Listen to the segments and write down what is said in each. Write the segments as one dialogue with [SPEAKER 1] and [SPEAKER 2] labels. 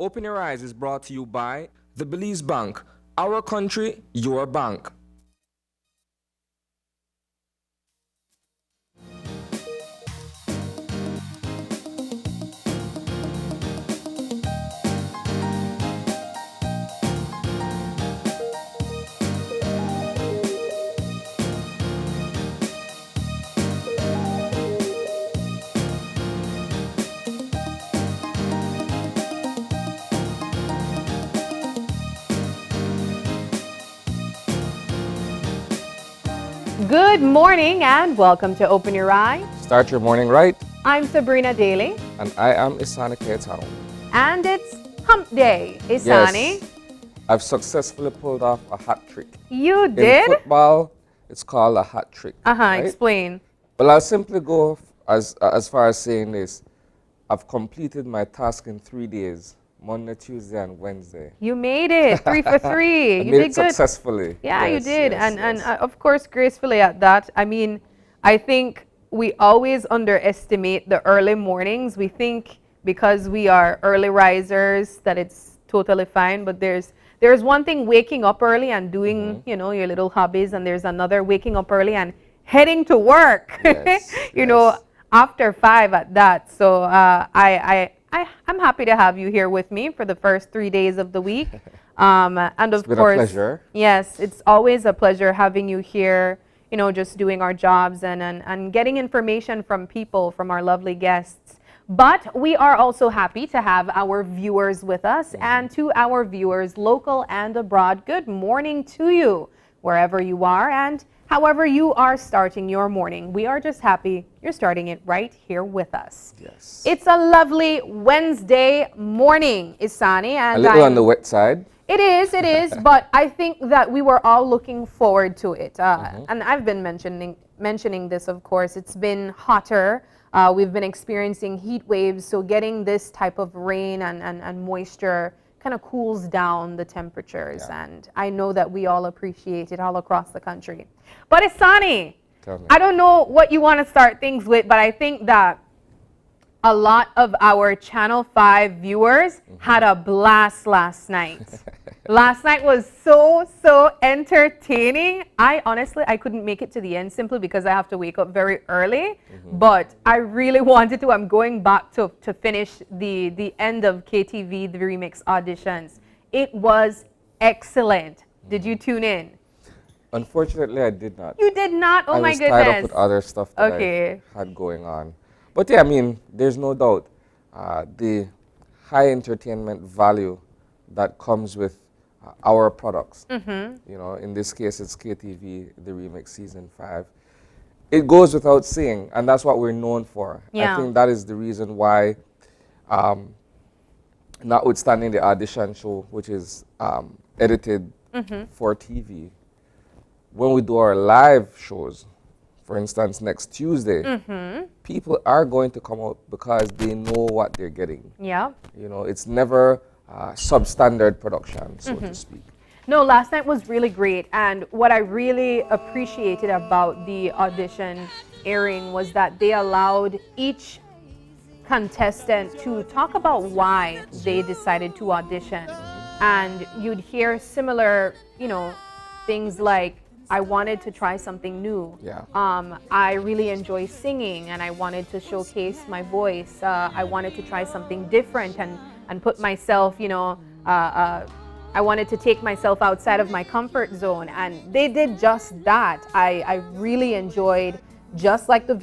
[SPEAKER 1] Open Your Eyes is brought to you by the Belize Bank. Our country, your bank.
[SPEAKER 2] Good morning and welcome to Open Your Eye.
[SPEAKER 1] Start your morning right.
[SPEAKER 2] I'm Sabrina Daly.
[SPEAKER 1] And I am Isani Keitano.
[SPEAKER 2] And it's Hump Day. Isani.
[SPEAKER 1] Yes, I've successfully pulled off a hat trick.
[SPEAKER 2] You did?
[SPEAKER 1] In football, it's called a hat trick. Right?
[SPEAKER 2] Explain.
[SPEAKER 1] Well, I'll simply go as far as saying this. I've completed my task in 3 days. Monday, Tuesday, and Wednesday.
[SPEAKER 2] You made it. 3 for 3.
[SPEAKER 1] I
[SPEAKER 2] You
[SPEAKER 1] made
[SPEAKER 2] did
[SPEAKER 1] it
[SPEAKER 2] good.
[SPEAKER 1] successfully.
[SPEAKER 2] Yeah,
[SPEAKER 1] Yes,
[SPEAKER 2] you did.
[SPEAKER 1] yes,
[SPEAKER 2] and
[SPEAKER 1] yes.
[SPEAKER 2] of course, gracefully at that. I mean, I think we always underestimate the early mornings. We think because we are early risers that it's totally fine. But there's one thing waking up early and doing, your little hobbies. And there's another waking up early and heading to work,
[SPEAKER 1] Yes,
[SPEAKER 2] after 5 at that. So I'm happy to have you here with me for the first 3 days of the week. And of
[SPEAKER 1] It's been
[SPEAKER 2] course,
[SPEAKER 1] a pleasure.
[SPEAKER 2] yes, it's always a pleasure having you here, just doing our jobs and getting information from people, from our lovely guests. But we are also happy to have our viewers with us, and to our viewers, local and abroad, good morning to you, wherever you are and however you are starting your morning. We are just happy you're starting it right here with us.
[SPEAKER 1] Yes.
[SPEAKER 2] It's a lovely Wednesday morning, Isani. And
[SPEAKER 1] a little on the wet side.
[SPEAKER 2] It is, but I think that we were all looking forward to it. And I've been mentioning this, of course. It's been hotter. We've been experiencing heat waves, so getting this type of rain and moisture kind of cools down the temperatures.
[SPEAKER 1] Yeah.
[SPEAKER 2] And I know that we all appreciate it all across the country. But Isani,
[SPEAKER 1] Tell me.
[SPEAKER 2] I don't know what you want to start things with, but I think that a lot of our Channel 5 viewers had a blast last night. Last night was so entertaining. I couldn't make it to the end simply because I have to wake up very early. But I really wanted to. I'm going back to finish the end of KTV, the remix auditions. It was excellent. Did you tune in?
[SPEAKER 1] Unfortunately, I did not.
[SPEAKER 2] You did not? Oh my
[SPEAKER 1] I was tied up
[SPEAKER 2] goodness.
[SPEAKER 1] with other stuff that I had going on. But yeah, I mean, there's no doubt the high entertainment value that comes with our products. In this case, it's KTV, the Remix Season 5. It goes without saying, and that's what we're known for.
[SPEAKER 2] Yeah.
[SPEAKER 1] I think that is the reason why, notwithstanding the audition show, which is edited for TV, when we do our live shows, for instance, next Tuesday, people are going to come out because they know what they're getting.
[SPEAKER 2] Yeah.
[SPEAKER 1] It's never substandard production, so to speak.
[SPEAKER 2] No, last night was really great. And what I really appreciated about the audition airing was that they allowed each contestant to talk about why they decided to audition. And you'd hear similar, things like, I wanted to try something new.
[SPEAKER 1] Yeah.
[SPEAKER 2] I really enjoy singing and I wanted to showcase my voice. I wanted to try something different and put myself, I wanted to take myself outside of my comfort zone. And they did just that. I really enjoyed, just like the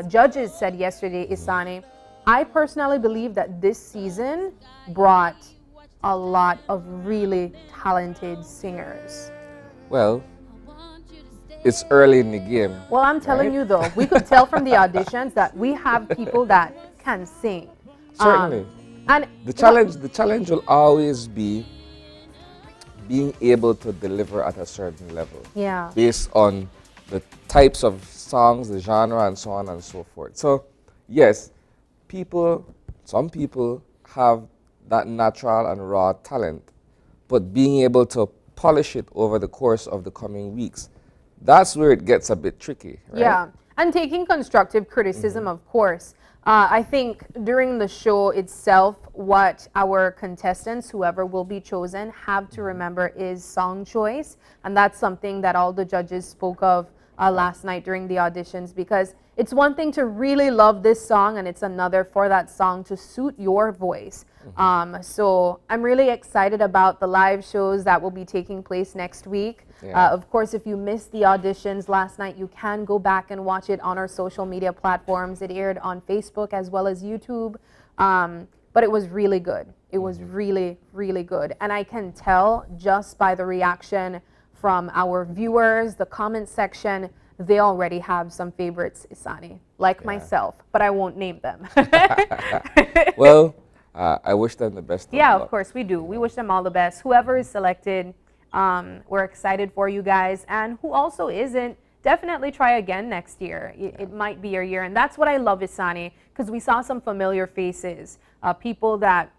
[SPEAKER 2] judges said yesterday, Isani, I personally believe that this season brought a lot of really talented singers.
[SPEAKER 1] Well, it's early in the game.
[SPEAKER 2] Well, I'm telling you though, we could tell from the auditions that we have people that can sing.
[SPEAKER 1] Certainly.
[SPEAKER 2] And
[SPEAKER 1] the challenge will always be being able to deliver at a certain level.
[SPEAKER 2] Yeah.
[SPEAKER 1] Based on the types of songs, the genre, and so on and so forth. So, yes, some people have that natural and raw talent, but being able to polish it over the course of the coming weeks, that's where it gets a bit tricky, right?
[SPEAKER 2] Yeah. And taking constructive criticism, of course. I think during the show itself, what our contestants, whoever will be chosen, have to remember is song choice. And that's something that all the judges spoke of last night during the auditions, because it's one thing to really love this song and it's another for that song to suit your voice. So I'm really excited about the live shows that will be taking place next week. Of course, if you missed the auditions last night, you can go back and watch it on our social media platforms. It aired on Facebook as well as YouTube. But it was really good. It was really, really good. And I can tell just by the reaction from our viewers, the comment section, they already have some favorites, Isani, like myself, but I won't name them.
[SPEAKER 1] Well, I wish them the best.
[SPEAKER 2] Yeah, of course we do. We wish them all the best. Whoever is selected, we're excited for you guys. And who also isn't, definitely try again next year. It might be your year. And that's what I love, Isani, because we saw some familiar faces, people that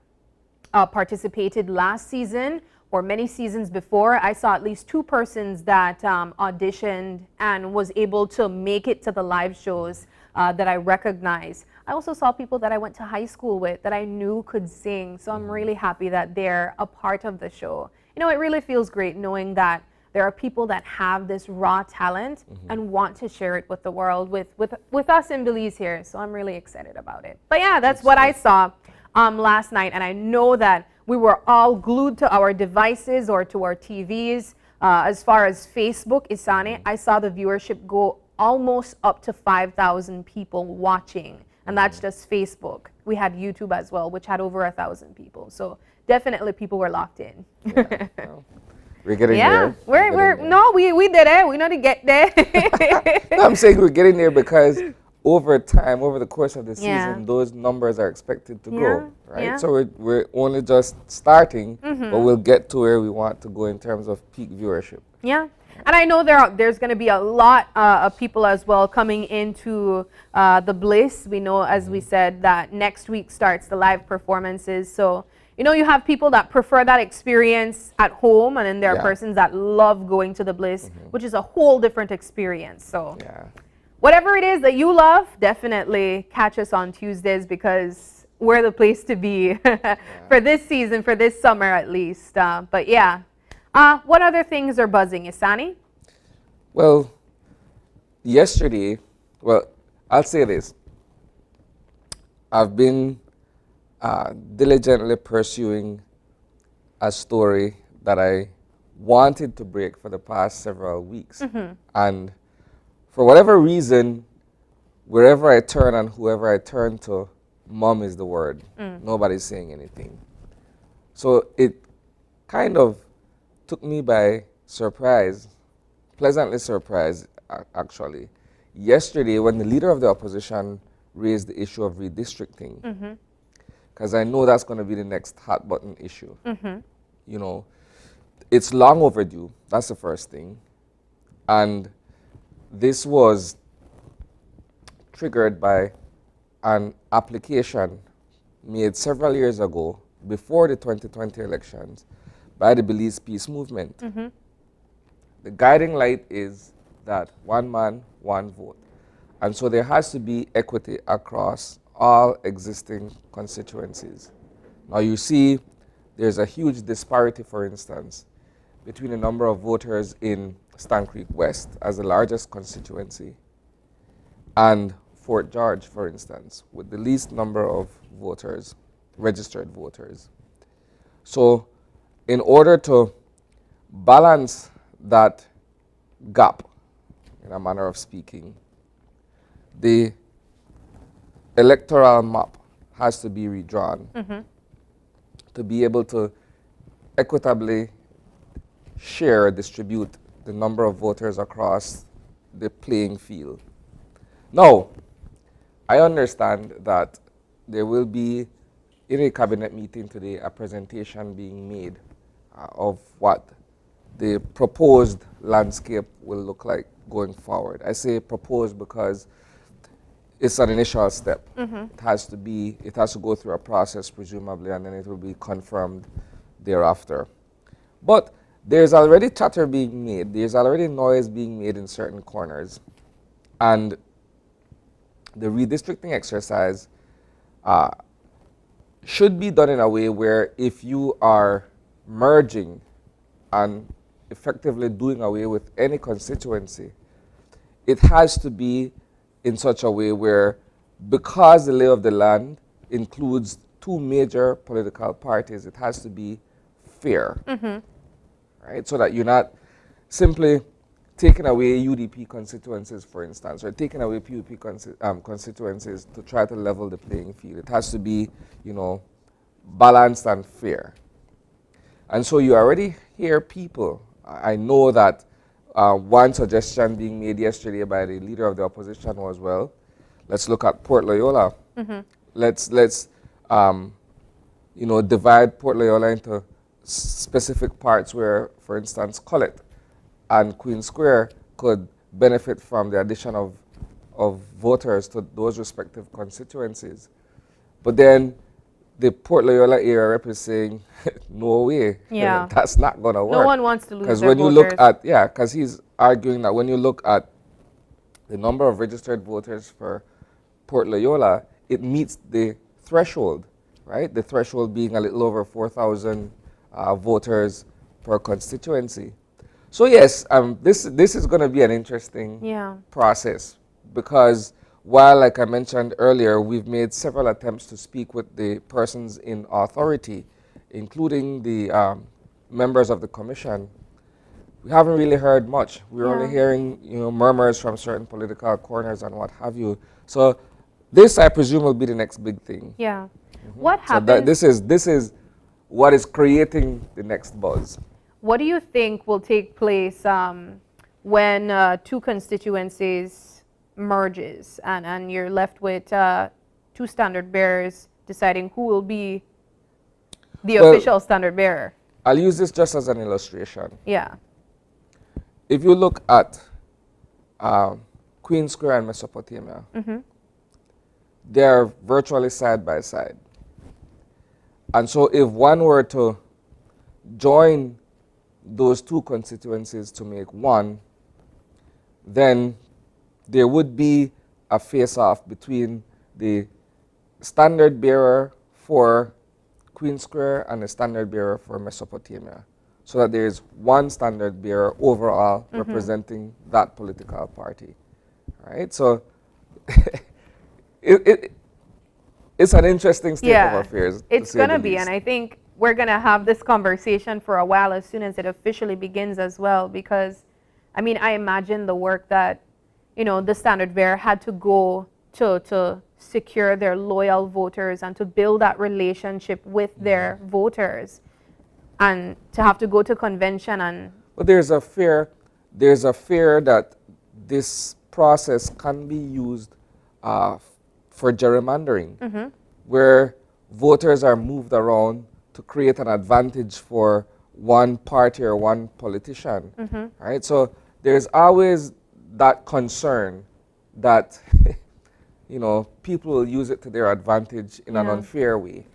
[SPEAKER 2] participated last season or many seasons before. I saw at least 2 persons that auditioned and was able to make it to the live shows that I recognize. I also saw people that I went to high school with that I knew could sing. So I'm really happy that they're a part of the show. You know, it really feels great knowing that there are people that have this raw talent and want to share it with the world, with us in Belize here. So I'm really excited about it. But yeah, that's what I saw last night. And I know that we were all glued to our devices or to our TVs. As far as Facebook, Isani, I saw the viewership go almost up to 5,000 people watching. And that's just Facebook. We had YouTube as well, which had over 1,000 people. So definitely people were locked in.
[SPEAKER 1] Yeah, well, we're getting there.
[SPEAKER 2] We did it. We know to get there.
[SPEAKER 1] No, I'm saying we're getting there because over time, over the course of the season, those numbers are expected to grow, right? So we're only just starting, but we'll get to where we want to go in terms of peak viewership. Yeah.
[SPEAKER 2] And I know there's going to be a lot of people as well coming into the Bliss. We know, as we said, that next week starts the live performances. So, you know, you have people that prefer that experience at home, and then there are persons that love going to the Bliss, which is a whole different experience. So whatever it is that you love, definitely catch us on Tuesdays, because we're the place to be for this season, for this summer at least. But yeah. What other things are buzzing, Isani?
[SPEAKER 1] Well, yesterday, I'll say this. I've been diligently pursuing a story that I wanted to break for the past several weeks. And for whatever reason, wherever I turn and whoever I turn to, mom is the word. Nobody's saying anything. So it kind of took me by surprise, pleasantly surprised actually, yesterday when the leader of the opposition raised the issue of redistricting, because I know that's going to be the next hot button issue. You know, it's long overdue, that's the first thing. And this was triggered by an application made several years ago, before the 2020 elections, by the Belize Peace Movement. The guiding light is that one man, one vote. And so there has to be equity across all existing constituencies. Now you see there's a huge disparity, for instance, between the number of voters in Stan Creek West as the largest constituency and Fort George, for instance, with the least number of voters, registered voters. So in order to balance that gap, in a manner of speaking, the electoral map has to be redrawn to be able to equitably share, distribute the number of voters across the playing field. Now, I understand that there will be, in a cabinet meeting today, a presentation being made of what the proposed landscape will look like going forward. I say proposed because it's an initial step. It has to go through a process, presumably, and then it will be confirmed thereafter. But there's already chatter being made. There's already noise being made in certain corners. And the redistricting exercise should be done in a way where if you are merging and effectively doing away with any constituency, it has to be in such a way where, because the lay of the land includes two major political parties, it has to be fair, right? So that you're not simply taking away UDP constituencies, for instance, or taking away PUP constituencies to try to level the playing field. It has to be, you know, balanced and fair. And so you already hear people. I know that one suggestion being made yesterday by the leader of the opposition was, well, let's look at Port Loyola. Let's you know, divide Port Loyola into specific parts where, for instance, Collet and Queen Square could benefit from the addition of voters to those respective constituencies. But then the Port Loyola area rep is saying, no way,
[SPEAKER 2] yeah,
[SPEAKER 1] that's not going to work.
[SPEAKER 2] No one wants to lose their
[SPEAKER 1] Because when you
[SPEAKER 2] voters.
[SPEAKER 1] look at, yeah, because he's arguing that when you look at the number of registered voters for Port Loyola, it meets the threshold, right? The threshold being a little over 4,000 voters per constituency. So yes, this is going to be an interesting process, because while, like I mentioned earlier, we've made several attempts to speak with the persons in authority, including the members of the commission, we haven't really heard much. We're only hearing, you know, murmurs from certain political corners and what have you. So this, I presume, will be the next big thing.
[SPEAKER 2] Yeah. What happens?
[SPEAKER 1] So this is what is creating the next buzz.
[SPEAKER 2] What do you think will take place when two constituencies merges and you're left with two standard bearers deciding who will be the official standard bearer?
[SPEAKER 1] I'll use this just as an illustration.
[SPEAKER 2] Yeah.
[SPEAKER 1] If you look at Queen Square and Mesopotamia, they're virtually side by side. And so if one were to join those two constituencies to make one, then there would be a face-off between the standard bearer for Queen Square and the standard bearer for Mesopotamia, so that there is one standard bearer overall representing that political party, right? So it's an interesting state of affairs.
[SPEAKER 2] It's going to be, and I think we're going to have this conversation for a while as soon as it officially begins as well, because, I mean, I imagine the work that, you know, the standard bearer had to go to secure their loyal voters and to build that relationship with their voters, and to have to go to convention and...
[SPEAKER 1] But there's a fear that this process can be used for gerrymandering, where voters are moved around to create an advantage for one party or one politician, right? So there's always that concern that, you know, people will use it to their advantage in an unfair way.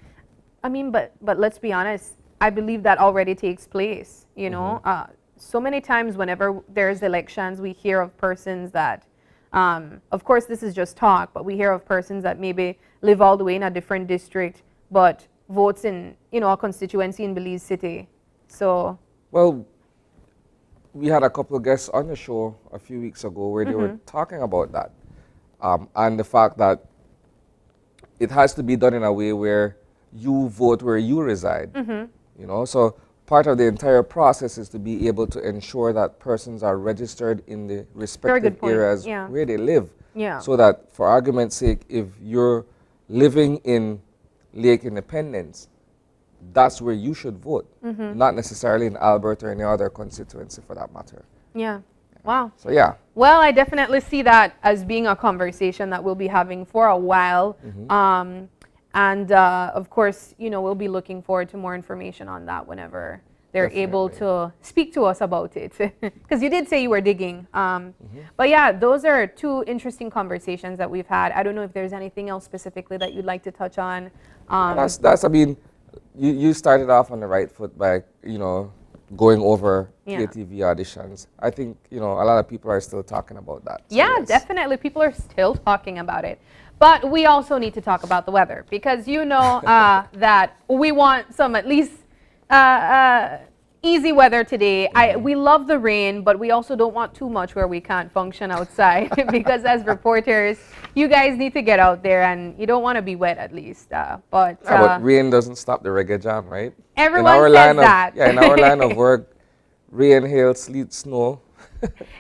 [SPEAKER 2] I mean, but let's be honest, I believe that already takes place, you know. So many times whenever there's elections, we hear of persons that, of course this is just talk, but we hear of persons that maybe live all the way in a different district, but votes in, you know, a constituency in Belize City. So...
[SPEAKER 1] Well, we had a couple of guests on the show a few weeks ago where they were talking about that. And the fact that it has to be done in a way where you vote where you reside. You know, so part of the entire process is to be able to ensure that persons are registered in the respective areas where they live. So that, for argument's sake, if you're living in Lake Independence, that's where you should vote, not necessarily in Albert or any other constituency for that matter.
[SPEAKER 2] Wow.
[SPEAKER 1] So yeah.
[SPEAKER 2] Well, I definitely see that as being a conversation that we'll be having for a while. And of course, you know, we'll be looking forward to more information on that whenever they're able to speak to us about it. Because you did say you were digging. But yeah, those are two interesting conversations that we've had. I don't know if there's anything else specifically that you'd like to touch on.
[SPEAKER 1] I mean, you started off on the right foot by, you know, going over
[SPEAKER 2] Yeah.
[SPEAKER 1] KTV auditions. I think, you know, a lot of people are still talking about that. So
[SPEAKER 2] Yeah,
[SPEAKER 1] yes.
[SPEAKER 2] definitely. People are still talking about it. But we also need to talk about the weather because you know that we want some at least easy weather today. We love the rain, but we also don't want too much where we can't function outside because as reporters, you guys need to get out there and you don't want to be wet at least. But
[SPEAKER 1] rain doesn't stop the reggae jam, right?
[SPEAKER 2] Everyone says that.
[SPEAKER 1] In our line of work, rain, hail, sleet, snow.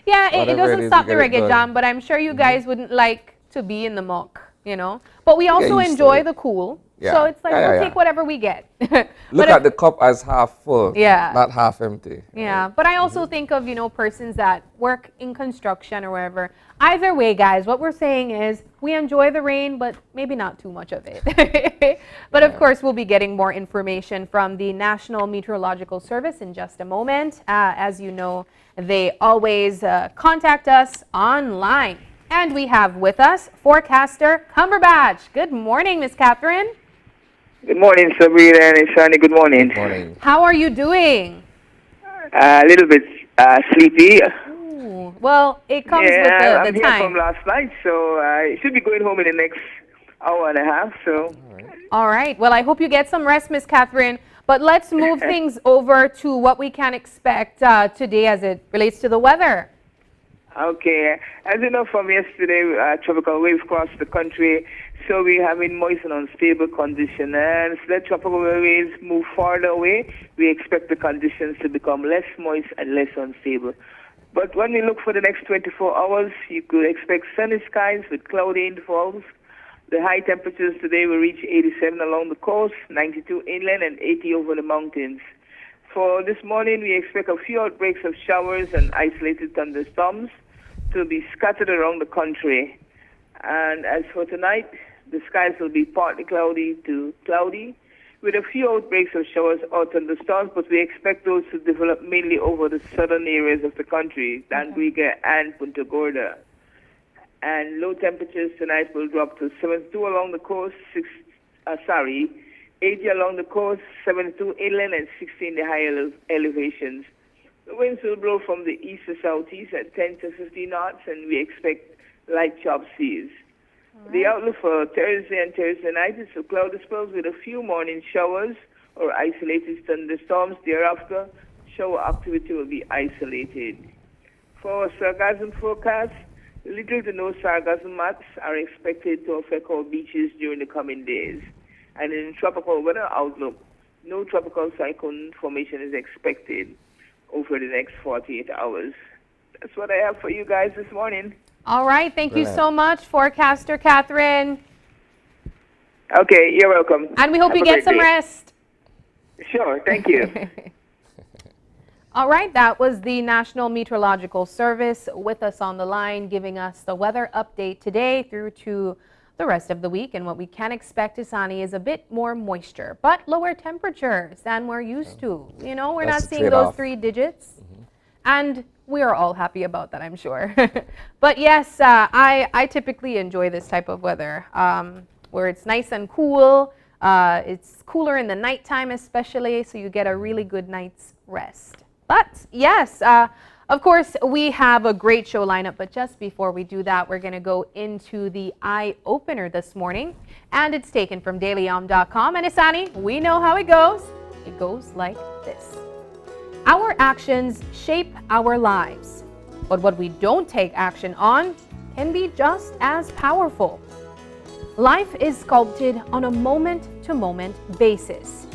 [SPEAKER 2] Yeah, it doesn't stop the reggae
[SPEAKER 1] done.
[SPEAKER 2] jam, but I'm sure you guys wouldn't like to be in the muck, you know. But we also enjoy the cool.
[SPEAKER 1] Yeah.
[SPEAKER 2] So it's like we'll take whatever we get.
[SPEAKER 1] Look at the cup as half full,
[SPEAKER 2] Yeah.
[SPEAKER 1] not half empty.
[SPEAKER 2] Yeah, but I also think of, you know, persons that work in construction or wherever. Either way, guys, what we're saying is we enjoy the rain, but maybe not too much of it. But of course, we'll be getting more information from the National Meteorological Service in just a moment. As you know, they always contact us online. And we have with us forecaster Cumberbatch. Good morning, Miss Catherine.
[SPEAKER 3] Good morning, Sabrina and Shani. Good morning.
[SPEAKER 1] Good morning.
[SPEAKER 2] How are you doing?
[SPEAKER 3] A little bit sleepy.
[SPEAKER 2] Ooh, well, it comes with the
[SPEAKER 3] I'm here
[SPEAKER 2] time.
[SPEAKER 3] from last night, so I should be going home in the next hour and a half. So.
[SPEAKER 2] All right. Well, I hope you get some rest, Miss Catherine. But let's move things over to what we can expect today as it relates to the weather.
[SPEAKER 3] Okay. As you know from yesterday, tropical waves crossed the country, so we have been moist and unstable condition. And as the tropical waves move farther away, we expect the conditions to become less moist and less unstable. But when we look for the next 24 hours, you could expect sunny skies with cloudy intervals. The high temperatures today will reach 87 along the coast, 92 inland, and 80 over the mountains. For this morning, we expect a few outbreaks of showers and isolated thunderstorms to be scattered around the country. And as for tonight, the skies will be partly cloudy to cloudy, with a few outbreaks of showers or thunderstorms, but we expect those to develop mainly over the southern areas of the country, Danguiga and Punta Gorda. And low temperatures tonight will drop to 72 along the coast, 80 along the coast, 72 inland, and 60 in the higher elevations. The winds will blow from the east to southeast at 10 to 15 knots, and we expect light chop seas. Right. The outlook for Thursday and Thursday night is for cloudy spells with a few morning showers or isolated thunderstorms. Thereafter, shower activity will be isolated. For our sargassum forecast, little to no sargassum mats are expected to affect our beaches during the coming days. And in tropical weather outlook, no tropical cyclone formation is expected over the next 48 hours. That's what I have for you guys this morning.
[SPEAKER 2] All right. Thank you so much, forecaster Catherine.
[SPEAKER 3] Okay, you're welcome.
[SPEAKER 2] And we hope you get some rest.
[SPEAKER 3] Sure. Thank you.
[SPEAKER 2] All right. That was the National Meteorological Service with us on the line, giving us the weather update today through to the rest of the week. And what we can expect, Isani, is a bit more moisture, but lower temperatures than we're used to. You know, we're not seeing those 3 digits. And we are all happy about that, I'm sure. But yes, I typically enjoy this type of weather where it's nice and cool. It's cooler in the nighttime especially, so you get a really good night's rest. But yes, of course, we have a great show lineup, but just before we do that, we're going to go into the eye opener this morning, and it's taken from dailyom.com. And Isani, we know how it goes. It goes like this. Our actions shape our lives, but what we don't take action on can be just as powerful. Life is sculpted on a moment-to-moment basis.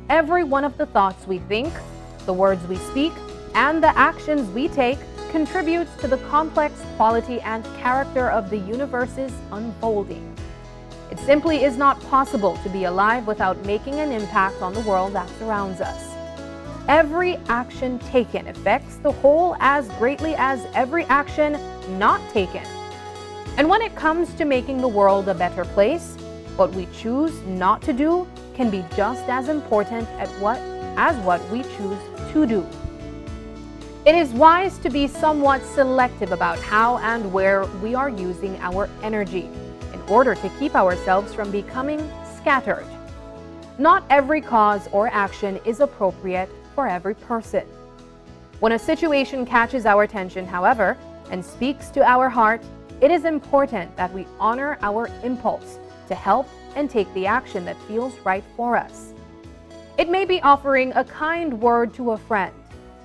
[SPEAKER 2] Every one of the thoughts we think, the words we speak, and the actions we take contributes to the complex quality and character of the universe's unfolding. It simply is not possible to be alive without making an impact on the world that surrounds us. Every action taken affects the whole as greatly as every action not taken. And when it comes to making the world a better place, what we choose not to do can be just as important as what we choose to do. It is wise to be somewhat selective about how and where we are using our energy in order to keep ourselves from becoming scattered. Not every cause or action is appropriate for every person. When a situation catches our attention, however, and speaks to our heart, it is important that we honor our impulse to help and take the action that feels right for us. It may be offering a kind word to a friend,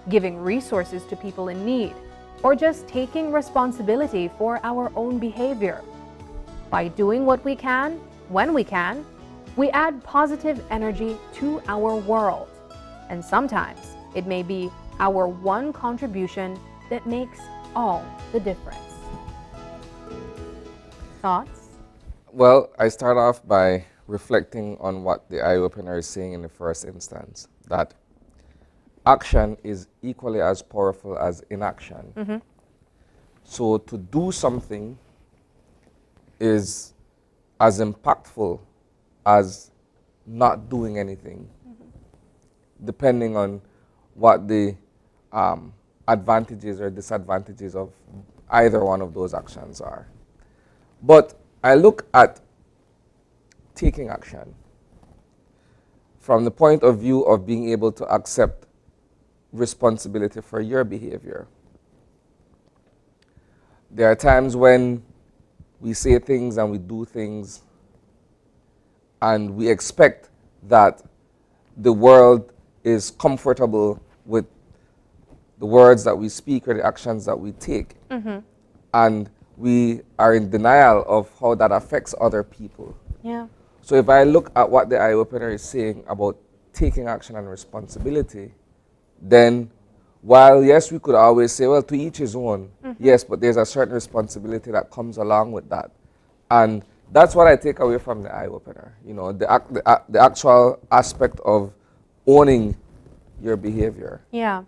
[SPEAKER 2] giving resources to people in need, or just taking responsibility for our own behavior. By doing what we can, when we can, we add positive energy to our world. And sometimes it may be our one contribution that makes all the difference. Thoughts?
[SPEAKER 1] Well, I start off by reflecting on what the eye-opener is saying in the first instance, that action is equally as powerful as inaction. So to do something is as impactful as not doing anything, depending on what the advantages or disadvantages of either one of those actions are. But I look at taking action from the point of view of being able to accept responsibility for your behavior. There are times when we say things and we do things and we expect that the world is comfortable with the words that we speak or the actions that we take. And we are in denial of how that affects other people.
[SPEAKER 2] Yeah.
[SPEAKER 1] So if I look at what the eye-opener is saying about taking action and responsibility, then while yes, we could always say, well, to each his own, yes, but there's a certain responsibility that comes along with that. And that's what I take away from the eye-opener, you know, the actual aspect of owning your behavior.
[SPEAKER 2] Yeah.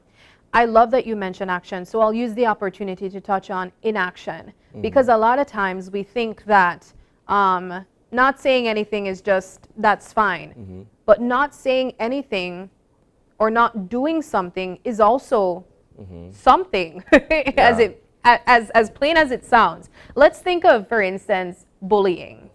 [SPEAKER 2] I love that you mentioned action, so I'll use the opportunity to touch on inaction, because a lot of times we think that not saying anything is just, that's fine, but not saying anything or not doing something is also something, as plain as it sounds. Let's think of, for instance, bullying.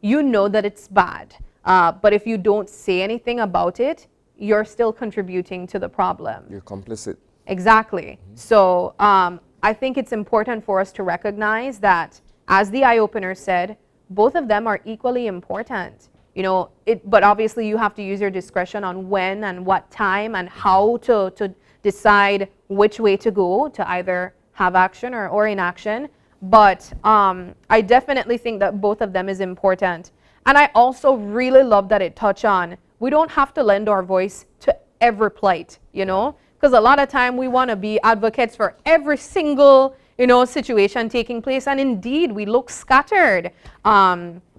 [SPEAKER 2] You know that it's bad, but if you don't say anything about it, you're still contributing to the problem.
[SPEAKER 1] You're complicit.
[SPEAKER 2] Exactly. So I think it's important for us to recognize that, as the eye-opener said, both of them are equally important. You know, but obviously you have to use your discretion on when and what time and how to decide which way to go, to either have action or inaction. But I definitely think that both of them is important. And I also really love that it touched on, we don't have to lend our voice to every plight, you know, because a lot of time we want to be advocates for every single, you know, situation taking place. And indeed, we look scattered.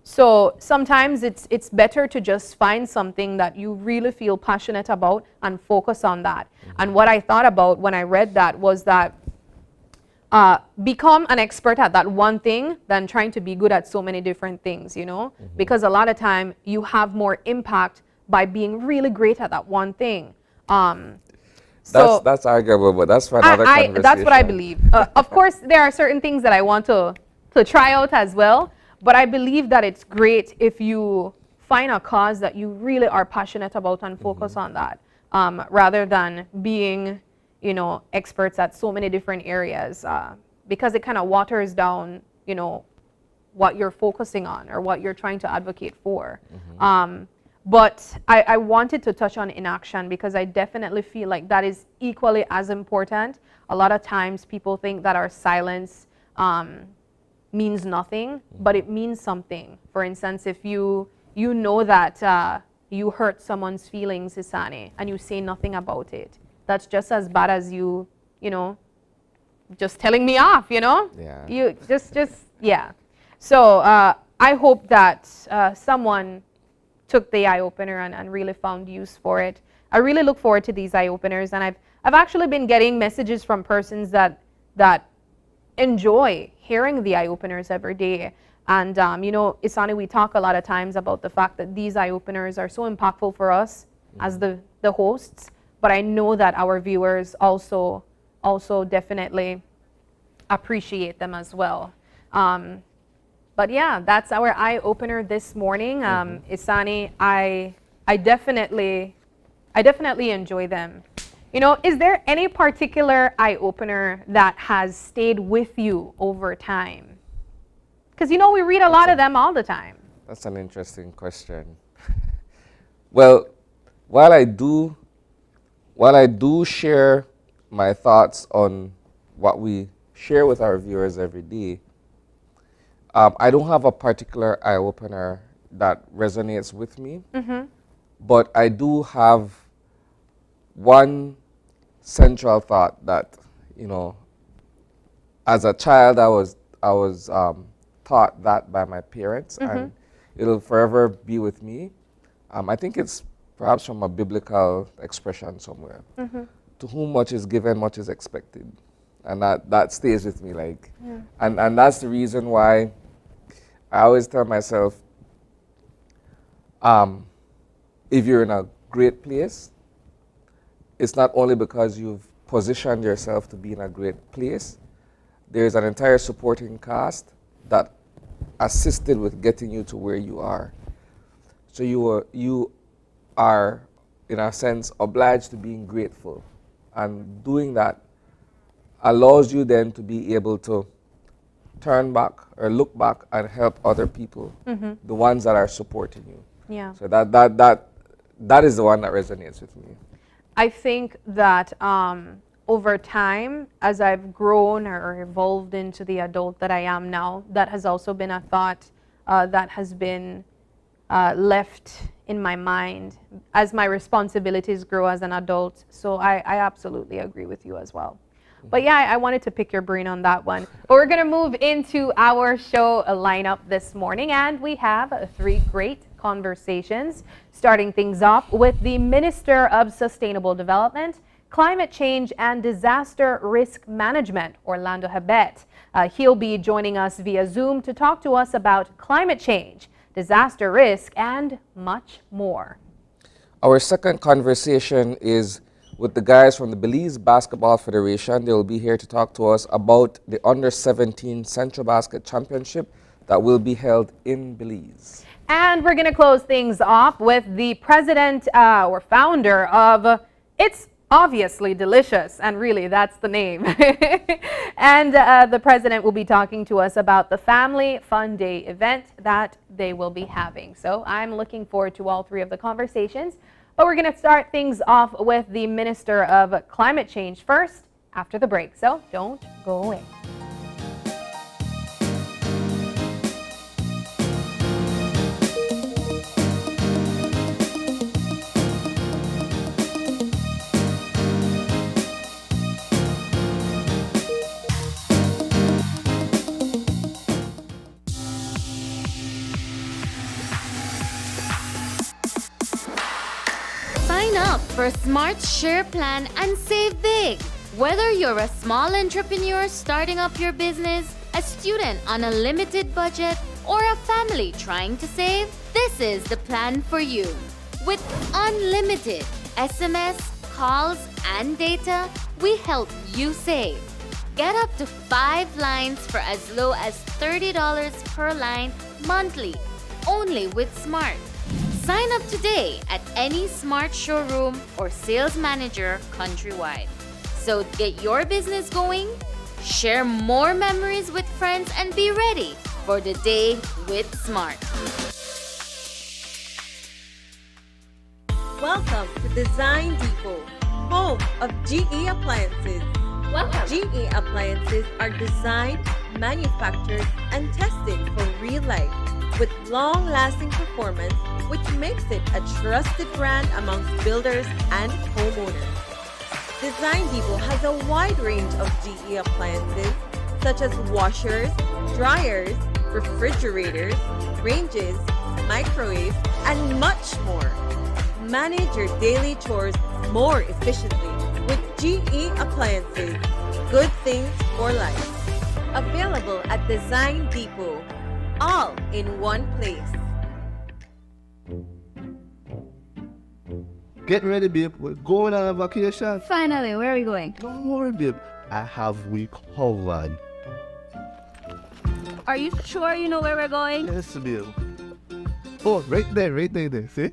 [SPEAKER 2] So sometimes it's better to just find something that you really feel passionate about and focus on that. And what I thought about when I read that was that become an expert at that one thing than trying to be good at so many different things, you know, because a lot of time you have more impact by being really great at that one thing.
[SPEAKER 1] That's arguable, but that's for another conversation.
[SPEAKER 2] That's what I believe. Of course, there are certain things that I want to try out as well, but I believe that it's great if you find a cause that you really are passionate about and focus on that, rather than being, you know, experts at so many different areas, because it kind of waters down, you know, what you're focusing on or what you're trying to advocate for. But I wanted to touch on inaction because I definitely feel like that is equally as important. A lot of times people think that our silence means nothing, but it means something. For instance, if you know that you hurt someone's feelings, Isani, and you say nothing about it, that's just as bad as you know, just telling me off, you know?
[SPEAKER 1] Yeah.
[SPEAKER 2] You yeah. So I hope that someone took the eye-opener and really found use for it. I really look forward to these eye-openers, and I've actually been getting messages from persons that enjoy hearing the eye-openers every day. And you know, Isani, we talk a lot of times about the fact that these eye-openers are so impactful for us as the hosts, but I know that our viewers also definitely appreciate them as well. But yeah, that's our eye-opener this morning. Isani, I definitely I definitely enjoy them. You know, is there any particular eye-opener that has stayed with you over time? Because, you know, we read a lot of them all the time.
[SPEAKER 1] That's an interesting question. Well, while I do share my thoughts on what we share with our viewers every day, I don't have a particular eye-opener that resonates with me, but I do have one central thought that, you know, as a child I was taught that by my parents, and it'll forever be with me. I think it's perhaps from a biblical expression somewhere. To whom much is given, much is expected. And that stays with me, like, and that's the reason why I always tell myself, if you're in a great place, it's not only because you've positioned yourself to be in a great place, there's an entire supporting cast that assisted with getting you to where you are. So you are, in a sense, obliged to being grateful. And doing that allows you then to be able to turn back or look back and help other people, the ones that are supporting you.
[SPEAKER 2] Yeah.
[SPEAKER 1] So that is the one that resonates with me.
[SPEAKER 2] I think that over time, as I've grown or evolved into the adult that I am now, that has also been a thought that has been left in my mind as my responsibilities grow as an adult. So I absolutely agree with you as well. But yeah, I wanted to pick your brain on that one. But we're going to move into our show lineup this morning, and we have 3 great conversations, starting things off with the Minister of Sustainable Development, Climate Change and Disaster Risk Management, Orlando Habet. He'll be joining us via Zoom to talk to us about climate change, disaster risk, and much more.
[SPEAKER 1] Our second conversation is with the guys from the Belize Basketball Federation. They will be here to talk to us about the Under-17 Central Basket Championship that will be held in Belize.
[SPEAKER 2] And we're going to close things off with the president or founder of It's Obviously Delicious, and really that's the name. And the president will be talking to us about the Family Fun Day event that they will be having. So I'm looking forward to all 3 of the conversations. But we're going to start things off with the Minister of Climate Change first after the break. So don't go away.
[SPEAKER 4] Sign up for Smart Share Plan and save big. Whether you're a small entrepreneur starting up your business, a student on a limited budget, or a family trying to save, this is the plan for you. With unlimited SMS, calls, and data, we help you save. Get up to 5 lines for as low as $30 per line monthly, only with Smart. Sign up today at any Smart showroom or sales manager countrywide. So get your business going, share more memories with friends, and be ready for the day with Smart.
[SPEAKER 5] Welcome to Design Depot, home of GE appliances.
[SPEAKER 4] Welcome.
[SPEAKER 5] GE appliances are designed, manufactured, and tested for real life with long-lasting performance, which makes it a trusted brand amongst builders and homeowners. Design Depot has a wide range of GE appliances such as washers, dryers, refrigerators, ranges, microwaves, and much more. Manage your daily chores more efficiently with GE appliances. Good things for life. Available at Design Depot, all in one place.
[SPEAKER 6] Get ready, babe. We're going on a vacation.
[SPEAKER 7] Finally, where are we going?
[SPEAKER 6] Don't worry, babe. I have we covered.
[SPEAKER 7] Are you sure you know where we're going?
[SPEAKER 6] Yes, babe. Oh, right there, see?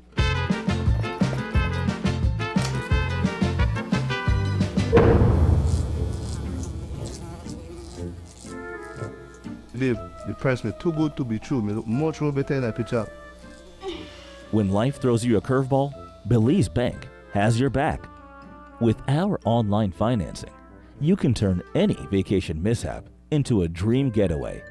[SPEAKER 6] Babe, the price me too good to be true. Me look much more better in that picture.
[SPEAKER 8] When life throws you a curveball, Belize Bank has your back. With our online financing, you can turn any vacation mishap into a dream getaway.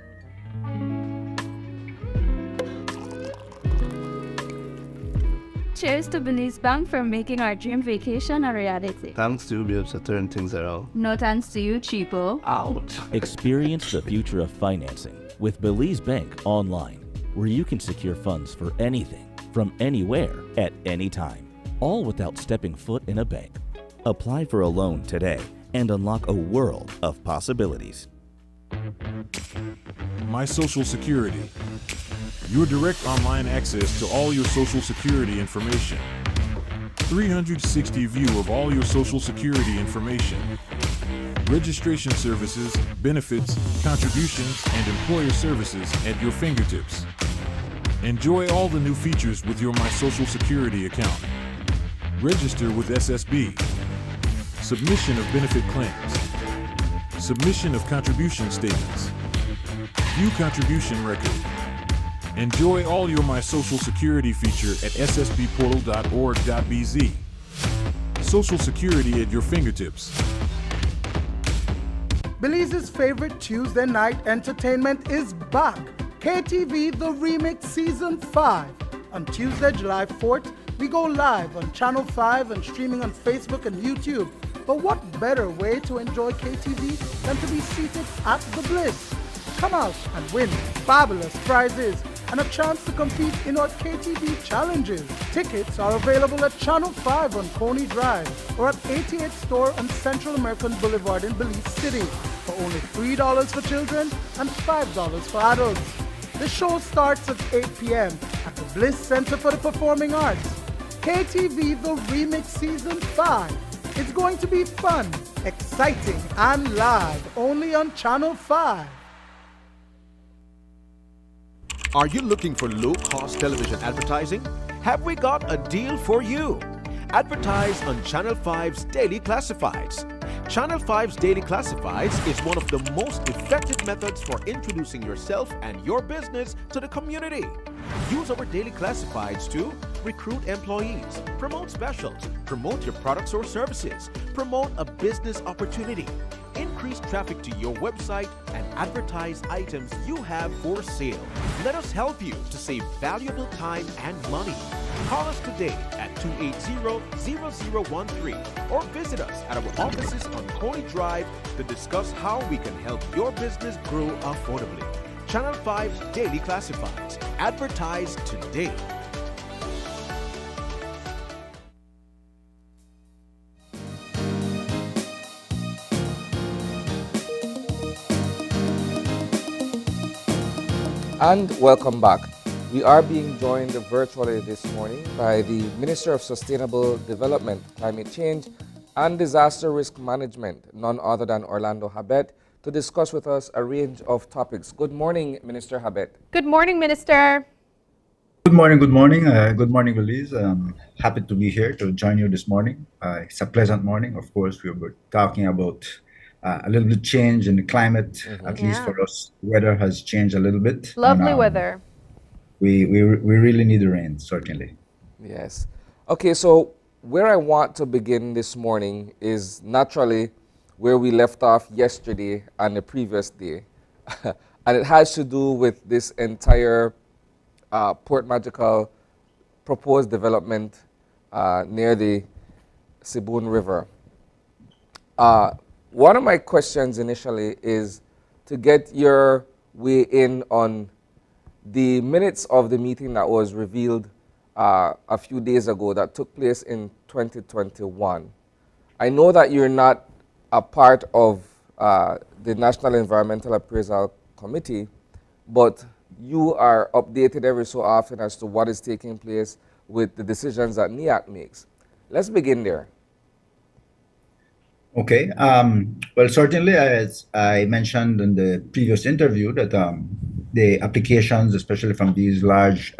[SPEAKER 7] Cheers to Belize Bank for making our dream vacation a reality.
[SPEAKER 6] Thanks to you, babes, to turn things around.
[SPEAKER 7] No thanks to you, cheapo.
[SPEAKER 6] Out.
[SPEAKER 8] Experience the future of financing with Belize Bank online, where you can secure funds for anything, from anywhere, at any time, all without stepping foot in a bank. Apply for a loan today and unlock a world of possibilities.
[SPEAKER 9] My Social Security. Your direct online access to all your Social Security information. 360 view of all your Social Security information. Registration services, benefits, contributions, and employer services at your fingertips. Enjoy all the new features with your My Social Security account. Register with SSB. Submission of benefit claims. Submission of contribution statements. View contribution record. Enjoy all your My Social Security feature at ssbportal.org.bz. Social Security at your fingertips.
[SPEAKER 10] Belize's favorite Tuesday night entertainment is back. KTV The Remix Season 5. On Tuesday, July 4th, we go live on Channel 5 and streaming on Facebook and YouTube. But what better way to enjoy KTV than to be seated at the Bliss? Come out and win fabulous prizes and a chance to compete in our KTV challenges. Tickets are available at Channel 5 on Coney Drive or at 88th Store on Central American Boulevard in Belize City for only $3 for children and $5 for adults. The show starts at 8 p.m. at the Bliss Center for the Performing Arts. KTV The Remix Season 5. It's going to be fun, exciting, and live only on Channel 5.
[SPEAKER 11] Are you looking for low-cost television advertising? Have we got a deal for you? Advertise on Channel 5's Daily Classifieds. Channel 5's Daily Classifieds is one of the most effective methods for introducing yourself and your business to the community. Use our Daily Classifieds to recruit employees, promote specials, promote your products or services, promote a business opportunity, increase traffic to your website, and advertise items you have for sale. Let us help you to save valuable time and money. Call us today at 280-0013 or visit us at our offices on Coney Drive to discuss how we can help your business grow affordably. Channel 5's Daily Classifieds. Advertise today.
[SPEAKER 1] And welcome back. We are being joined virtually this morning by the Minister of Sustainable Development, Climate Change, and Disaster Risk Management, none other than Orlando Habet, to discuss with us a range of topics. Good morning, Minister Habet.
[SPEAKER 2] Good morning, Minister.
[SPEAKER 12] Good morning, good morning. Good morning, Belize. Happy to be here to join you this morning. It's a pleasant morning. Of course, we were talking about a little bit change in the climate, at least for us. Weather has changed a little bit.
[SPEAKER 2] Lovely weather.
[SPEAKER 12] We really need the rain, certainly.
[SPEAKER 1] Yes. Okay, so where I want to begin this morning is naturally where we left off yesterday and the previous day. And it has to do with this entire Port Magical proposed development near the Siboon River. One of my questions initially is to get your weigh in on the minutes of the meeting that was revealed a few days ago that took place in 2021. I know that you're not a part of the National Environmental Appraisal Committee, but you are updated every so often as to what is taking place with the decisions that NEAC makes. Let's begin there.
[SPEAKER 12] Okay. Well, certainly, as I mentioned in the previous interview, that the applications, especially from these large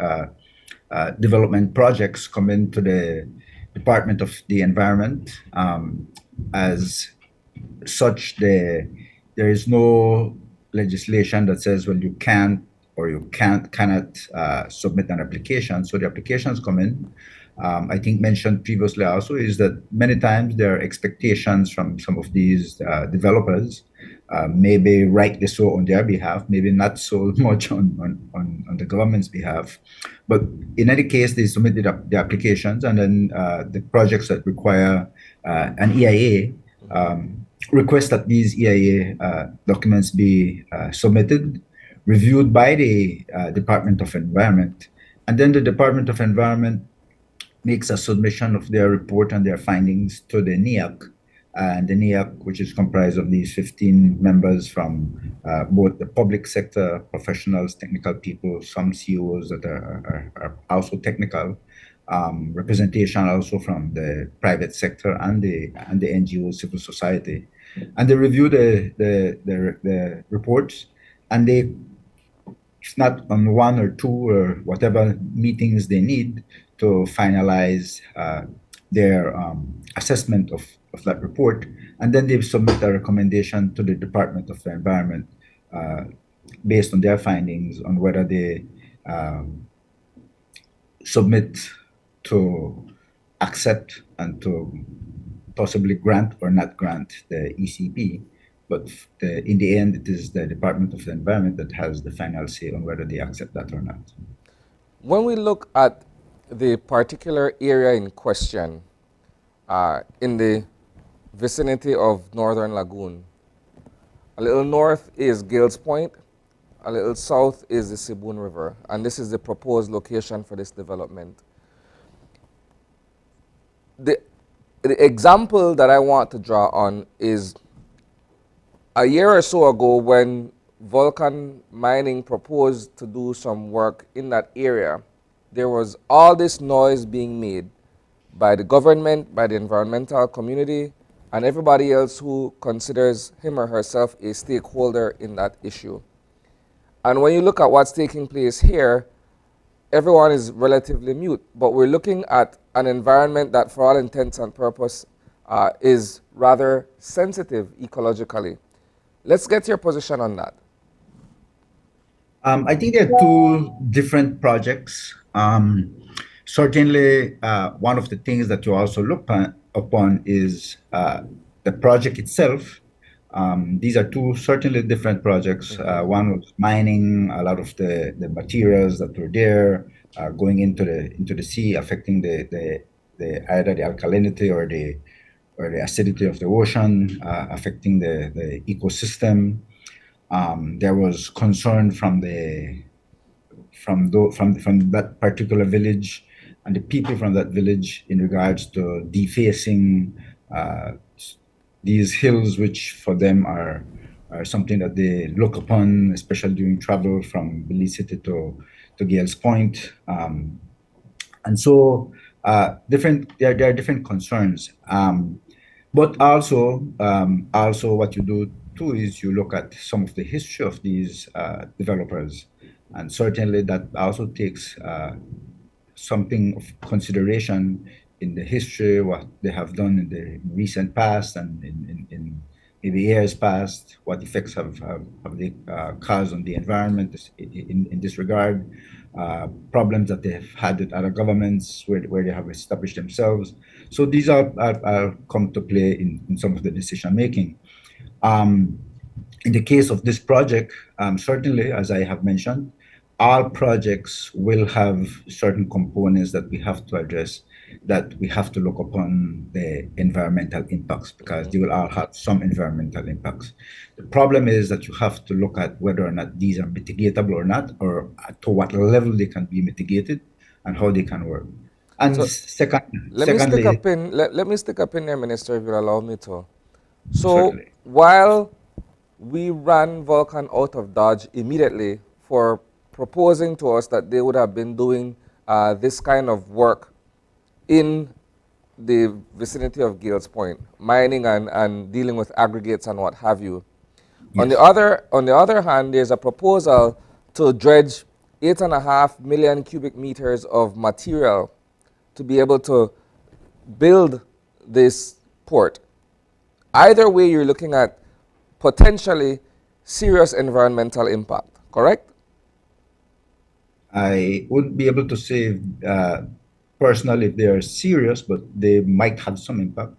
[SPEAKER 12] development projects, come into the Department of the Environment. as such, there is no legislation that says, well, you can't or you cannot submit an application. So the applications come in. I think mentioned previously also is that many times there are expectations from some of these developers, maybe rightly so on their behalf, maybe not so much on the government's behalf. But in any case, they submitted the applications, and then the projects that require an EIA request that these EIA documents be submitted, reviewed by the Department of Environment, and then the Department of Environment makes a submission of their report and their findings to the NEAC, and the NEAC, which is comprised of these 15 members from both the public sector, professionals, technical people, some CEOs that are also technical, representation also from the private sector and the NGO, civil society, and they review the reports, and they, it's not on one or two or whatever meetings they need to finalize their assessment of that report, and then they submit a recommendation to the Department of the Environment based on their findings on whether they submit to accept and to possibly grant or not grant the ECP. But in the end, it is the Department of the Environment that has the final say on whether they accept that or not.
[SPEAKER 1] When we look at the particular area in question in the vicinity of Northern Lagoon, a little north is Gales Point, a little south is the Siboon River, and this is the proposed location for this development. The example that I want to draw on is a year or so ago when Vulcan Mining proposed to do some work in that area. There was all this noise being made by the government, by the environmental community, and everybody else who considers him or herself a stakeholder in that issue. And when you look at what's taking place here, everyone is relatively mute, but we're looking at an environment that for all intents and purposes is rather sensitive ecologically. Let's get your position on that.
[SPEAKER 12] I think there are two different projects. Certainly, one of the things that you also look upon is the project itself. These are two certainly different projects. One was mining a lot of the materials that were there, going into the sea, affecting the either the alkalinity or the acidity of the ocean, affecting the ecosystem. There was concern from that particular village and the people from that village in regards to defacing these hills, which for them are something that they look upon, especially during travel from Belize City to Gales Point. And so there are different concerns. But also what you do too is you look at some of the history of these developers, and certainly that also takes something of consideration in the history, what they have done in the recent past and in maybe years past, what effects have they caused on the environment in this regard, problems that they have had with other governments where they have established themselves. So these are come to play in some of the decision making. In the case of this project, certainly, as I have mentioned, all projects will have certain components that we have to address, that we have to look upon the environmental impacts, because they will all have some environmental impacts. The problem is that you have to look at whether or not these are mitigatable or not, or to what level they can be mitigated and how they can work. And so,
[SPEAKER 1] let me stick up in there, Minister, if you'll allow me to. So
[SPEAKER 12] certainly,
[SPEAKER 1] while we ran Vulcan out of Dodge immediately for proposing to us that they would have been doing this kind of work in the vicinity of Gales Point, mining and dealing with aggregates and what have you. Yes. On the other hand, there's a proposal to dredge 8.5 million cubic meters of material to be able to build this port. Either way, you're looking at potentially serious environmental impact, correct?
[SPEAKER 12] I wouldn't be able to say personally if they are serious, but they might have some impact.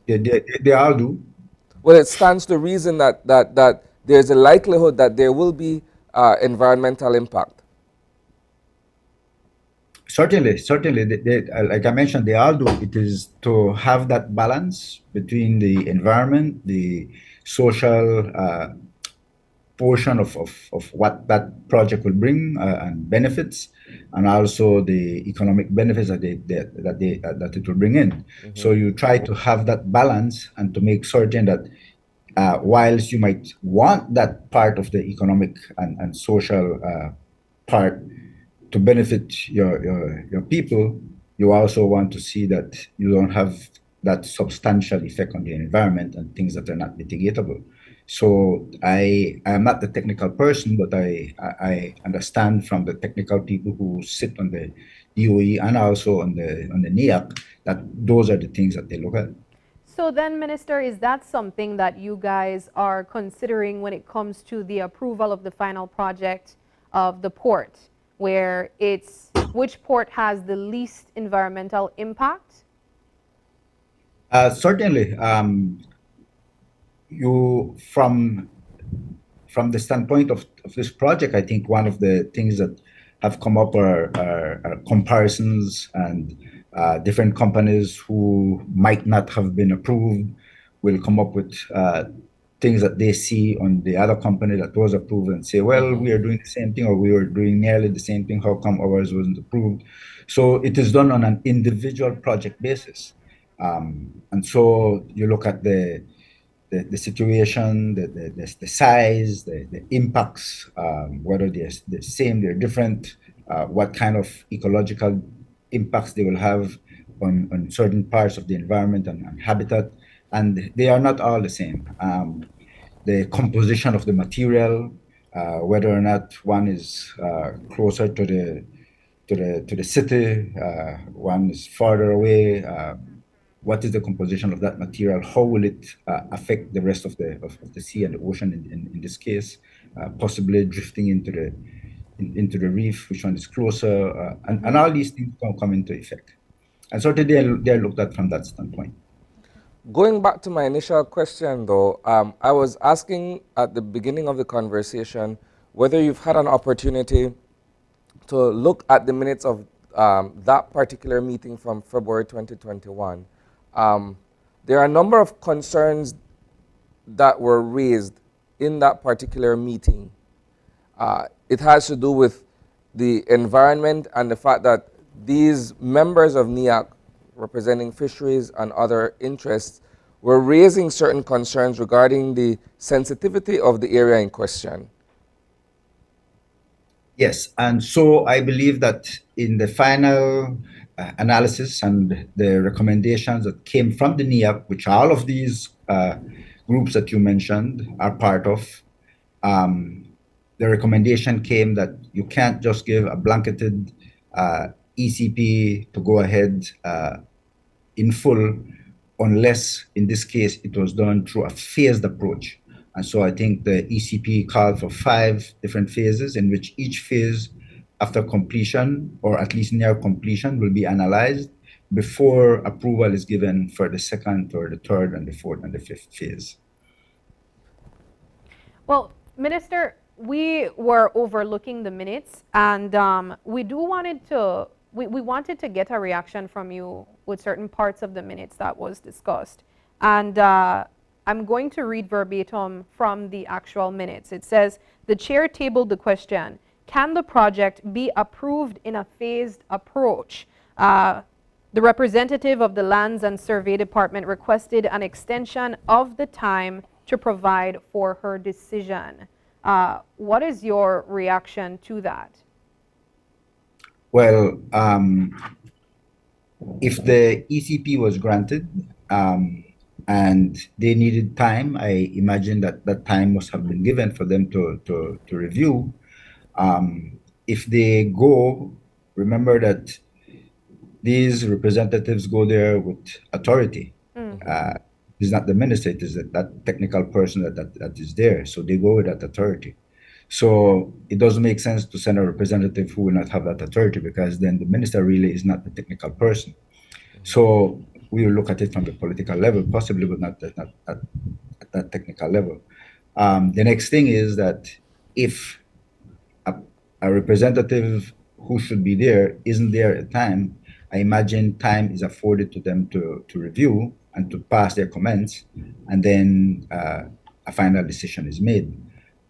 [SPEAKER 12] They all do.
[SPEAKER 1] Well, it stands to reason that there's a likelihood that there will be environmental impact.
[SPEAKER 12] Certainly, like I mentioned, they all do. It is to have that balance between the environment, the social portion of what that project will bring and benefits, and also the economic benefits that it will bring in. So you try to have that balance and to make certain that whilst you might want that part of the economic and social part to benefit your people, you also want to see that you don't have that substantial effect on the environment and things that are not mitigatable. So I am not the technical person, but I understand from the technical people who sit on the DOE and also on the NEAC that those are the things that they look at.
[SPEAKER 2] So then, Minister, is that something that you guys are considering when it comes to the approval of the final project of the port, where it's which port has the least environmental impact?
[SPEAKER 12] Certainly. You from the standpoint of this project, I think one of the things that have come up are comparisons, and different companies who might not have been approved will come up with things that they see on the other company that was approved and say, well, we are doing the same thing, or we are doing nearly the same thing. How come ours wasn't approved? So it is done on an individual project basis. And so you look at the situation, the size, the impacts, whether they're the same, they're different, what kind of ecological impacts they will have on certain parts of the environment and habitat, and they are not all the same. The composition of the material, whether or not one is closer to the city, one is farther away. What is the composition of that material? How will it affect the rest of the sea and the ocean in this case? Possibly drifting into the reef, which one is closer, and all these things come into effect. And so they're looked at from that standpoint.
[SPEAKER 1] Going back to my initial question, though, I was asking at the beginning of the conversation whether you've had an opportunity to look at the minutes of that particular meeting from February 2021. There are a number of concerns that were raised in that particular meeting. It has to do with the environment and the fact that these members of NEAC, representing fisheries and other interests, were raising certain concerns regarding the sensitivity of the area in question.
[SPEAKER 12] Yes, and so I believe that in the final analysis and the recommendations that came from the NEAC, which all of these groups that you mentioned are part of, the recommendation came that you can't just give a blanketed ECP to go ahead in full, unless in this case it was done through a phased approach. And so I think the ECP called for 5 different phases, in which each phase, after completion, or at least near completion, will be analyzed before approval is given for the second or the third and the fourth and the fifth phase.
[SPEAKER 2] Well, Minister, we were overlooking the minutes, and we wanted to get a reaction from you with certain parts of the minutes that was discussed. And I'm going to read verbatim from the actual minutes. It says, the chair tabled the question, can the project be approved in a phased approach? The representative of the Lands and Survey Department requested an extension of the time to provide for her decision. What is your reaction to that?
[SPEAKER 12] Well, if the ECP was granted and they needed time, I imagine that that time must have been given for them to review. If they go, remember that these representatives go there with authority. it's not the minister, it is that technical person that is there. So they go with that authority. So it doesn't make sense to send a representative who will not have that authority, because then the minister really is not the technical person. So we will look at it from the political level, possibly, but not at that technical level. The next thing is that if a representative who should be there isn't there at time, I imagine time is afforded to them to review and to pass their comments, and then a final decision is made.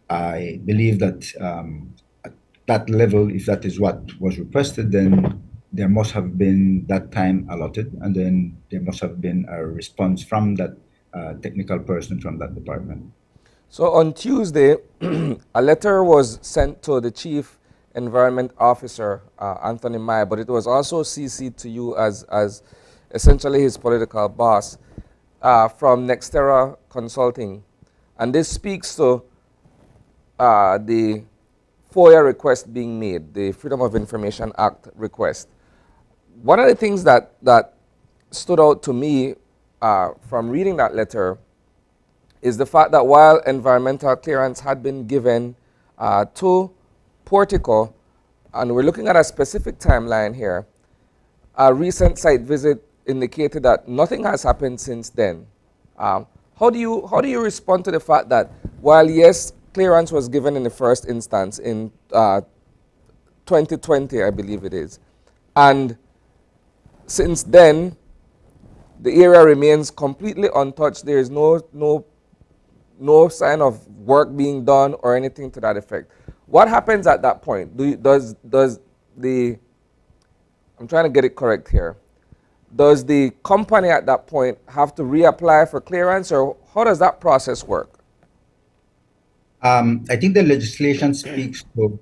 [SPEAKER 12] I believe that at that level, if that is what was requested, then there must have been that time allotted, and then there must have been a response from that technical person from that department.
[SPEAKER 1] So on Tuesday, a letter was sent to the Chief Environment Officer, Anthony Mai, but it was also CC'd to you as essentially his political boss, from Nextera Consulting. And this speaks to the FOIA request being made, the Freedom of Information Act request. One of the things that stood out to me from reading that letter is the fact that while environmental clearance had been given to Portico, and we're looking at a specific timeline here, a recent site visit indicated that nothing has happened since then. How do you respond to the fact that while yes, clearance was given in the first instance in 2020, I believe it is, and since then the area remains completely untouched? There is no sign of work being done or anything to that effect. What happens at that point? Does the, I'm trying to get it correct here, does the company at that point have to reapply for clearance, or how does that process work?
[SPEAKER 12] I think the legislation speaks to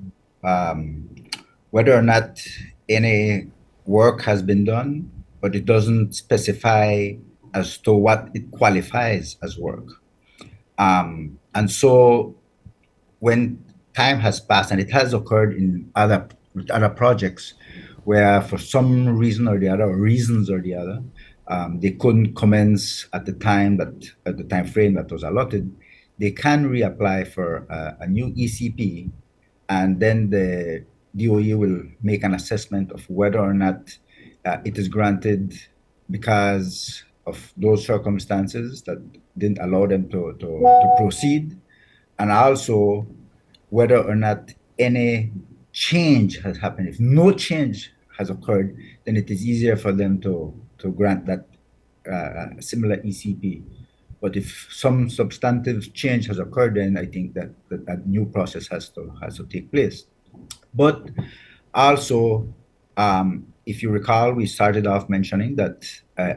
[SPEAKER 12] whether or not any work has been done, but it doesn't specify as to what it qualifies as work. And so when time has passed, and it has occurred in other projects where for some reason or the other, or reasons or the other, they couldn't commence at the time frame that was allotted, they can reapply for a new ECP, and then the DOE will make an assessment of whether or not it is granted because of those circumstances that didn't allow them to proceed, and also whether or not any change has happened. If no change has occurred, then it is easier for them to grant that similar ECP. But if some substantive change has occurred, then I think that that new process has to take place. But also, if you recall, we started off mentioning that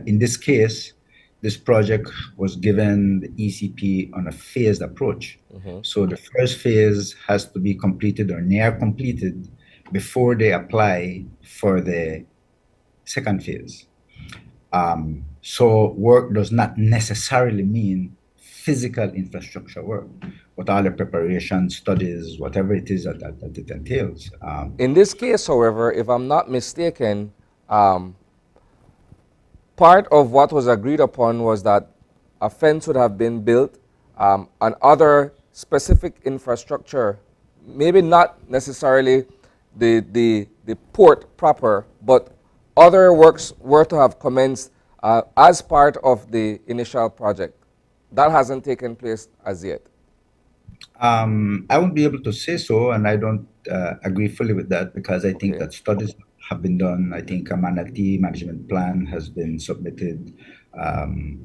[SPEAKER 12] in this case, this project was given the ECP on a phased approach. So the first phase has to be completed or near completed before they apply for the second phase. So work does not necessarily mean physical infrastructure work, but all the preparation, studies, whatever it is that it entails.
[SPEAKER 1] In this case, however, if I'm not mistaken, part of what was agreed upon was that a fence would have been built and other specific infrastructure, maybe not necessarily the port proper, but other works were to have commenced as part of the initial project. That hasn't taken place as yet.
[SPEAKER 12] I won't be able to say so, and I don't agree fully with that, because I think that studies have been done. I think a manatee management plan has been submitted.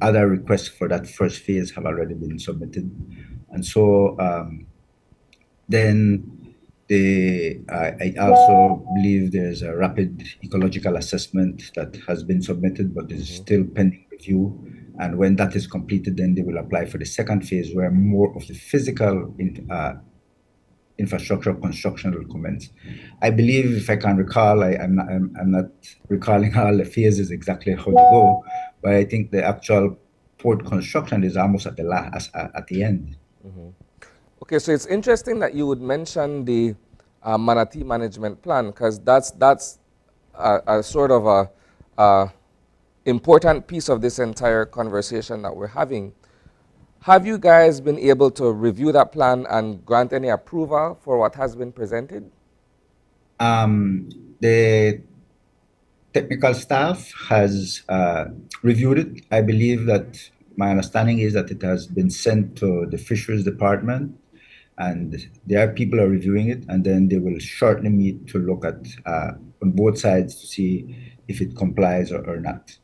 [SPEAKER 12] Other requests for that first phase have already been submitted. And so then I also believe there's a rapid ecological assessment that has been submitted, but is still pending review. And when that is completed, then they will apply for the second phase, where more of the physical infrastructure construction will commence. I believe, if I can recall, I'm not recalling all the phases exactly how they go, but I think the actual port construction is almost at the end.
[SPEAKER 1] Okay, so it's interesting that you would mention the manatee management plan, because that's a sort of important piece of this entire conversation that we're having. Have you guys been able to review that plan and grant any approval for what has been presented?
[SPEAKER 12] The technical staff has reviewed it. I believe that my understanding is that it has been sent to the fisheries department, and their people are reviewing it, and then they will shortly meet to look at on both sides to see if it complies or not.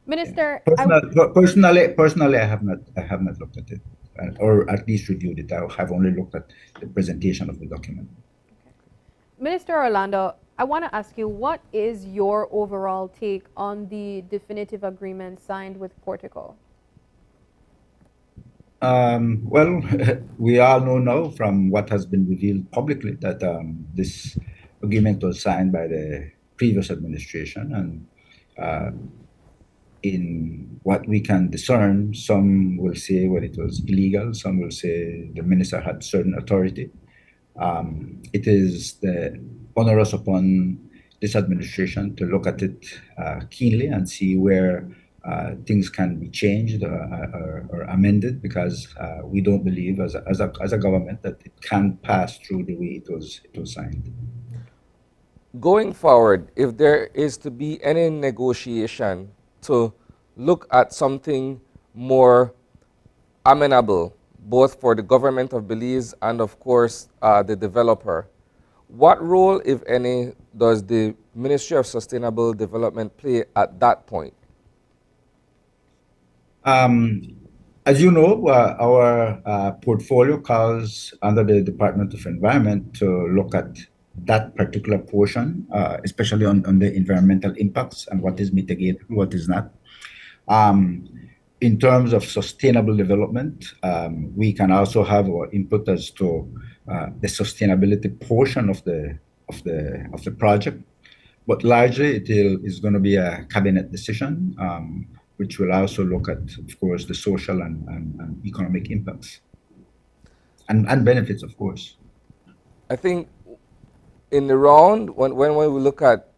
[SPEAKER 2] Minister,
[SPEAKER 12] Personally, I have not looked at it, or at least reviewed it. I have only looked at the presentation of the document.
[SPEAKER 2] Minister Orlando, I want to ask you, what is your overall take on the definitive agreement signed with Portico?
[SPEAKER 12] Well, we all know now from what has been revealed publicly that this agreement was signed by the previous administration, and in what we can discern, some will say well, it was illegal, some will say the minister had certain authority. It is the onus upon this administration to look at it keenly and see where things can be changed or amended, because we don't believe as a government that it can pass through the way it was signed.
[SPEAKER 1] Going forward, if there is to be any negotiation to look at something more amenable, both for the government of Belize and, of course, the developer, what role, if any, does the Ministry of Sustainable Development play at that point?
[SPEAKER 12] As you know, our portfolio calls under the Department of Environment to look at that particular portion, especially on the environmental impacts and what is mitigated, what is not. In terms of sustainable development, we can also have our input as to the sustainability portion of the project, but largely it is going to be a cabinet decision, which will also look at, of course, the social and economic impacts and benefits, of course.
[SPEAKER 1] I think in the round, when we look at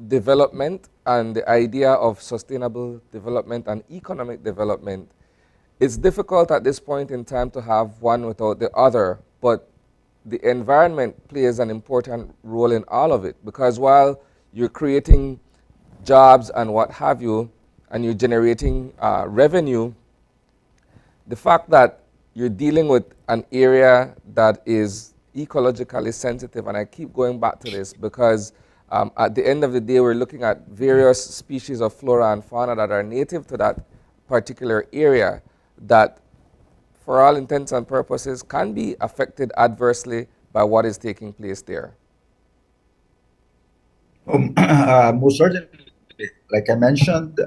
[SPEAKER 1] development and the idea of sustainable development and economic development, it's difficult at this point in time to have one without the other, but the environment plays an important role in all of it, because while you're creating jobs and what have you, and you're generating revenue, the fact that you're dealing with an area that is ecologically sensitive, and I keep going back to this because at the end of the day, we're looking at various species of flora and fauna that are native to that particular area that, for all intents and purposes, can be affected adversely by what is taking place there.
[SPEAKER 12] Most certainly, like I mentioned,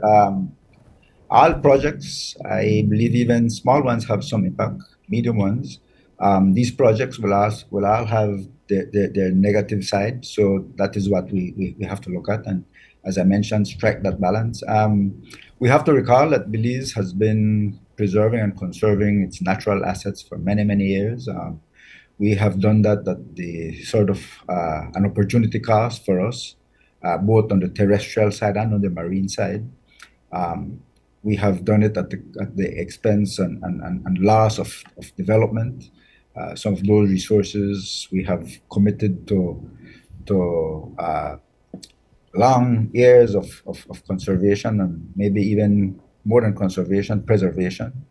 [SPEAKER 12] all projects, I believe even small ones, have some impact, medium ones. These projects will all have their negative side, so that is what we have to look at, and as I mentioned, strike that balance. We have to recall that Belize has been preserving and conserving its natural assets for many years. We have done that at the sort of an opportunity cost for us, both on the terrestrial side and on the marine side. We have done it at the expense and loss of development. Some of those resources we have committed to long years of conservation, and maybe even more than conservation, preservation.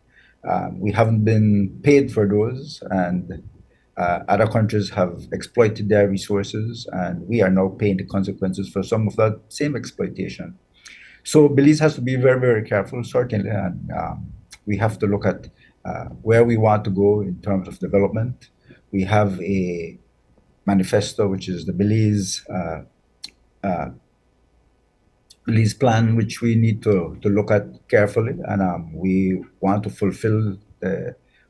[SPEAKER 12] We haven't been paid for those, and other countries have exploited their resources, and we are now paying the consequences for some of that same exploitation. So Belize has to be very careful, certainly, and we have to look at where we want to go in terms of development. We have a manifesto, which is the Belize plan, which we need to look at carefully, and we want to fulfill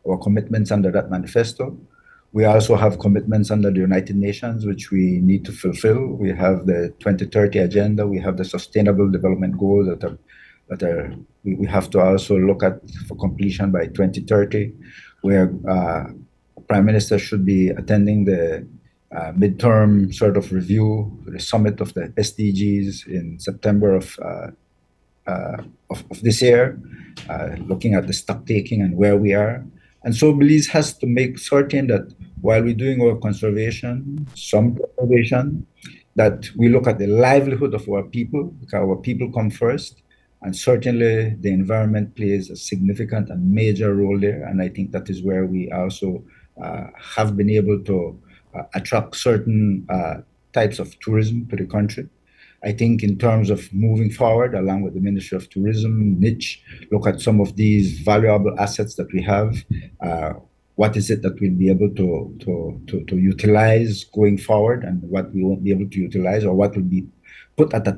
[SPEAKER 12] our commitments under that manifesto. We also have commitments under the United Nations, which we need to fulfill. We have the 2030 agenda. We have the Sustainable Development Goals that we have to also look at for completion by 2030, where Prime Minister should be attending the midterm sort of review, the summit of the SDGs in September of this year, looking at the stock taking and where we are. And so Belize has to make certain that while we're doing our conservation, some conservation, that we look at the livelihood of our people, because our people come first. And certainly the environment plays a significant and major role there. And I think that is where we also have been able to attract certain types of tourism to the country. I think in terms of moving forward, along with the Ministry of Tourism, niche, look at some of these valuable assets that we have. What is it that we'll be able to utilize going forward, and what we won't be able to utilize, or what will be put at a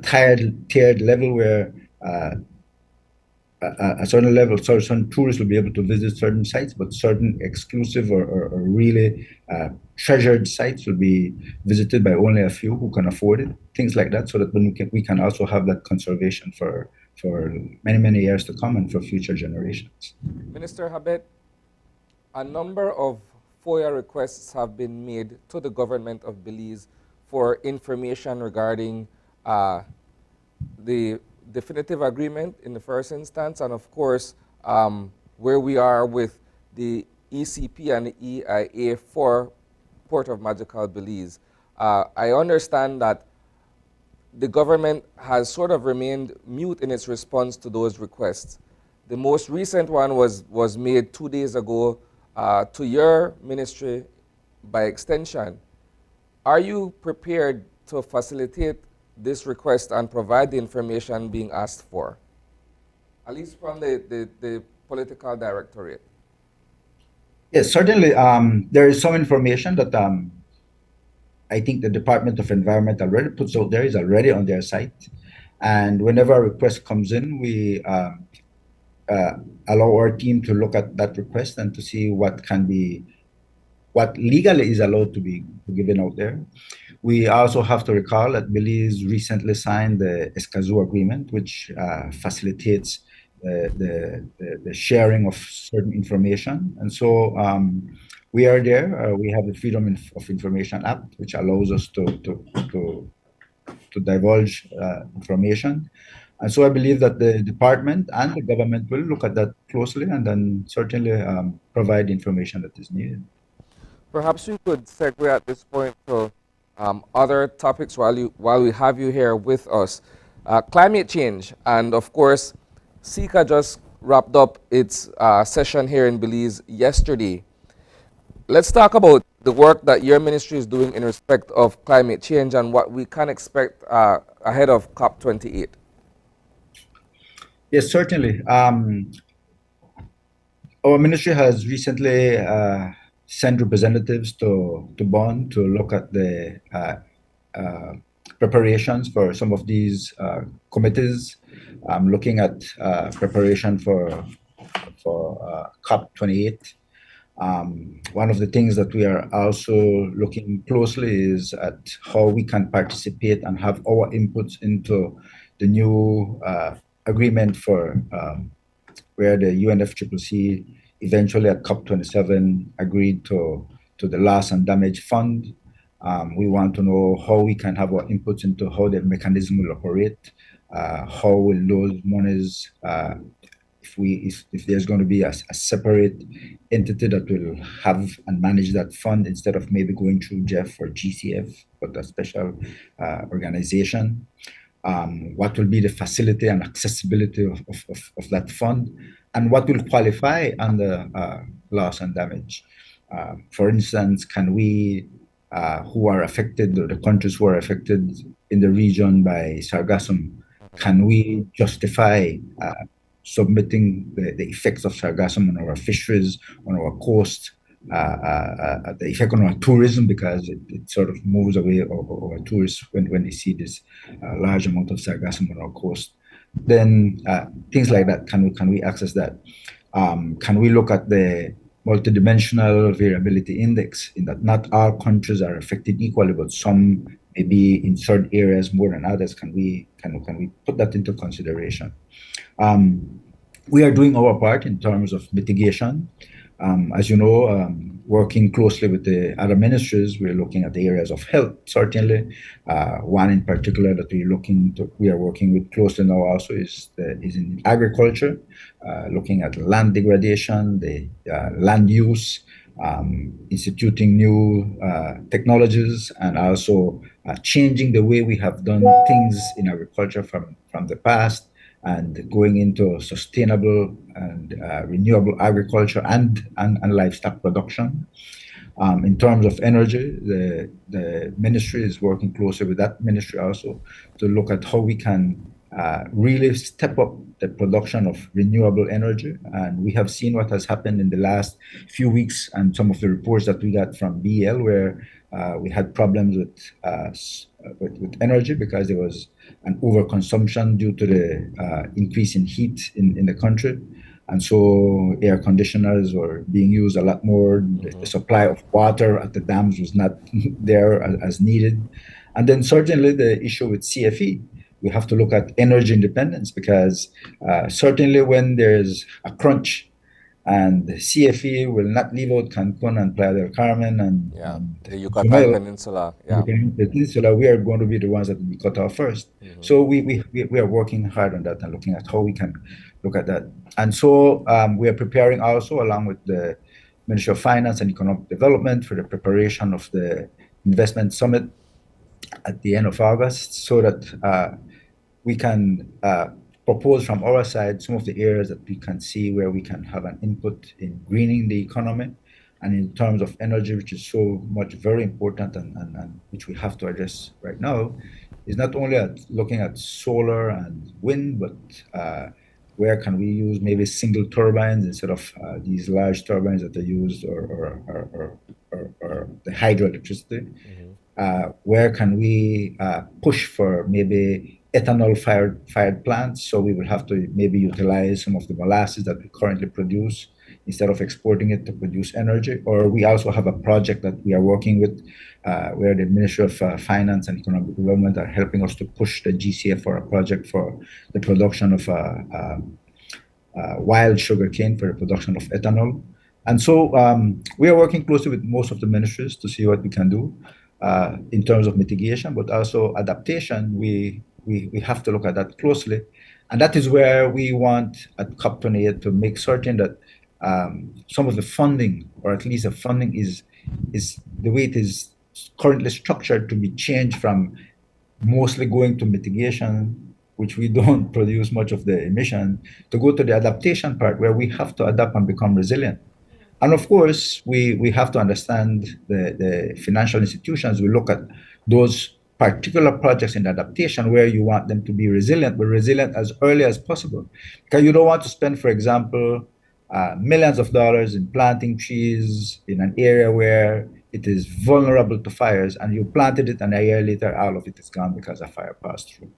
[SPEAKER 12] tiered level where a certain level, certain tourists will be able to visit certain sites, but certain exclusive or really treasured sites will be visited by only a few who can afford it. Things like that, so that we can also have that conservation for many years to come and for future generations.
[SPEAKER 1] Minister Habet, a number of FOIA requests have been made to the government of Belize for information regarding the definitive agreement in the first instance, and of course where we are with the ECP and the EIA for Port of Magical Belize. I understand that the government has sort of remained mute in its response to those requests. The most recent one was made 2 days ago to your ministry by extension. Are you prepared to facilitate this request and provide the information being asked for, at least from the political directorate?
[SPEAKER 12] Yes, certainly. There is some information that I think the Department of Environment already puts out there, is already on their site. And whenever a request comes in, we allow our team to look at that request and to see what legally is allowed to be given out there. We also have to recall that Belize recently signed the Escazú Agreement, which facilitates the sharing of certain information. And so we are there. We have the Freedom of Information Act, which allows us to divulge information. And so I believe that the department and the government will look at that closely and then certainly provide information that is needed.
[SPEAKER 1] Perhaps we could segue at this point to other topics while we have you here with us. Climate change, and of course, SECA just wrapped up its session here in Belize yesterday. Let's talk about the work that your ministry is doing in respect of climate change and what we can expect ahead of COP28.
[SPEAKER 12] Yes, certainly. Our ministry has recently sent representatives to Bonn to look at the preparations for some of these committees, looking at preparation for COP28. One of the things that we are also looking closely is at how we can participate and have our inputs into the new agreement for where the UNFCCC eventually at COP27 agreed to the loss and damage fund. We want to know how we can have our inputs into how the mechanism will operate, how will those monies, if there's going to be a separate entity that will have and manage that fund instead of maybe going through Jeff or GCF, but a special organization. What will be the facility and accessibility of that fund, and what will qualify under loss and damage. For instance, can we, who are affected, the countries who are affected in the region by sargassum, can we justify submitting the effects of sargassum on our fisheries, on our coast, the effect on our tourism, because it sort of moves away our tourists when they see this large amount of sargassum on our coast. Then things like that, can we access that? Can we look at the multidimensional variability index, in that not all countries are affected equally, but some may be in certain areas more than others? Can we put that into consideration? We are doing our part in terms of mitigation. As you know, working closely with the other ministries, we're looking at the areas of health, certainly. One in particular that we are working with closely now also is in agriculture, looking at land degradation, the land use, instituting new technologies, and also changing the way we have done things in agriculture from the past, and going into sustainable and renewable agriculture and livestock production. In terms of energy, the ministry is working closely with that ministry also to look at how we can really step up the production of renewable energy. And we have seen what has happened in the last few weeks and some of the reports that we got from BL, where we had problems with energy because there was an overconsumption due to the increase in heat in the country. And so air conditioners were being used a lot more. The supply of water at the dams was not there as needed. And then certainly the issue with CFE, we have to look at energy independence, because certainly when there's a crunch, and the CFE will not leave out Cancun and Playa del Carmen and
[SPEAKER 1] the Yucatan Peninsula.
[SPEAKER 12] The peninsula, we are going to be the ones that will be cut off first. So we are working hard on that and looking at how we can look at that. And so we are preparing also, along with the Ministry of Finance and Economic Development, for the preparation of the investment summit at the end of August, so that we can propose from our side some of the areas that we can see where we can have an input in greening the economy, and in terms of energy, which is so much very important and which we have to address right now, is not only looking at solar and wind, but where can we use maybe single turbines instead of these large turbines that are used, or the hydroelectricity. Where can we push for maybe ethanol-fired plants? So we will have to maybe utilize some of the molasses that we currently produce instead of exporting it to produce energy. Or we also have a project that we are working with where the Ministry of Finance and Economic Development are helping us to push the GCF for a project for the production of wild sugarcane for the production of ethanol. And so we are working closely with most of the ministries to see what we can do in terms of mitigation, but also adaptation. We have to look at that closely. And that is where we want at COP28 to make certain that some of the funding, or at least the funding is the way it is currently structured, to be changed from mostly going to mitigation, which we don't produce much of the emission, to go to the adaptation part, where we have to adapt and become resilient. And of course, we have to understand the financial institutions. We look at those particular projects in adaptation where you want them to be resilient, but resilient as early as possible. Because you don't want to spend, for example, millions of dollars in planting trees in an area where it is vulnerable to fires, and you planted it and a year later all of it is gone because a fire passed through.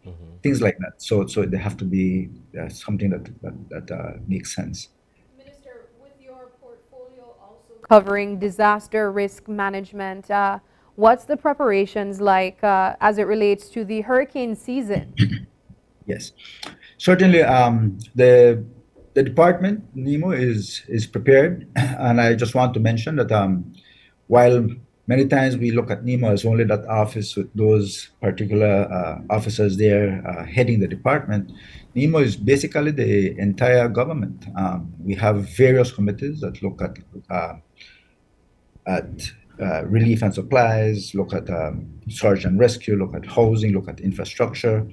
[SPEAKER 12] Things like that. So they have to be something that makes sense.
[SPEAKER 2] Minister, with your portfolio also covering disaster risk management, what's the preparations like as it relates to the hurricane season?
[SPEAKER 12] Yes, certainly. The department, NEMO, is prepared, and I just want to mention that while many times we look at NEMO as only that office with those particular officers there heading the department, NEMO is basically the entire government. We have various committees that look at relief and supplies, look at search and rescue, look at housing, look at infrastructure.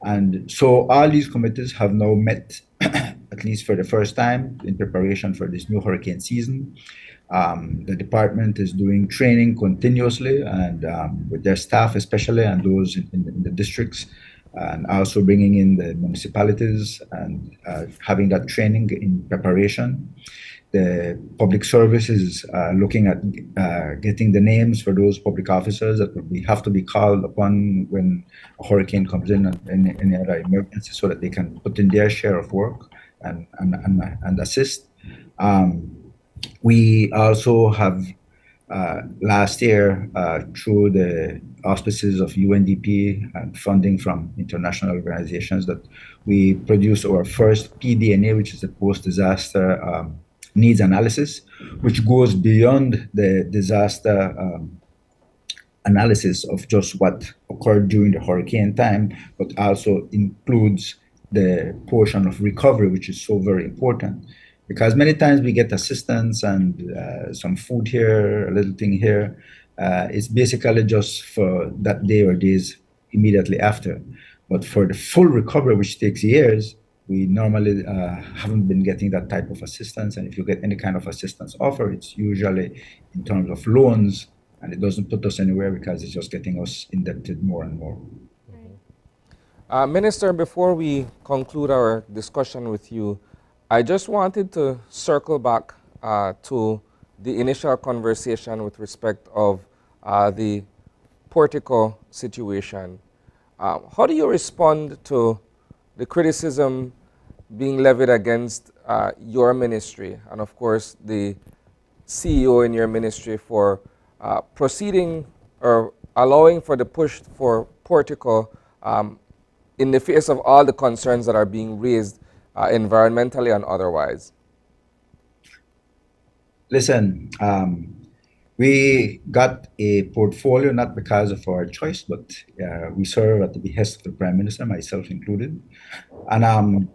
[SPEAKER 12] And so all these committees have now met, at least for the first time, in preparation for this new hurricane season. The department is doing training continuously, and with their staff especially, and those in the districts, and also bringing in the municipalities and having that training in preparation. The public service is looking at getting the names for those public officers that have to be called upon when a hurricane comes in and any other emergency, so that they can put in their share of work and assist. We also have last year, through the auspices of UNDP and funding from international organizations, that we produced our first PDNA, which is a post-disaster needs analysis, which goes beyond the disaster analysis of just what occurred during the hurricane time, but also includes the portion of recovery, which is so very important. Because many times we get assistance and some food here, a little thing here. It's basically just for that day or days immediately after. But for the full recovery, which takes years, we normally haven't been getting that type of assistance. And if you get any kind of assistance offer, it's usually in terms of loans, and it doesn't put us anywhere because it's just getting us indebted more and more.
[SPEAKER 1] Minister, before we conclude our discussion with you, I just wanted to circle back to the initial conversation with respect of the portico situation. How do you respond to the criticism being levied against your ministry and, of course, the CEO in your ministry for proceeding or allowing for the push for portico in the face of all the concerns that are being raised environmentally and otherwise?
[SPEAKER 12] Listen, we got a portfolio not because of our choice, but we serve at the behest of the Prime Minister, myself included. And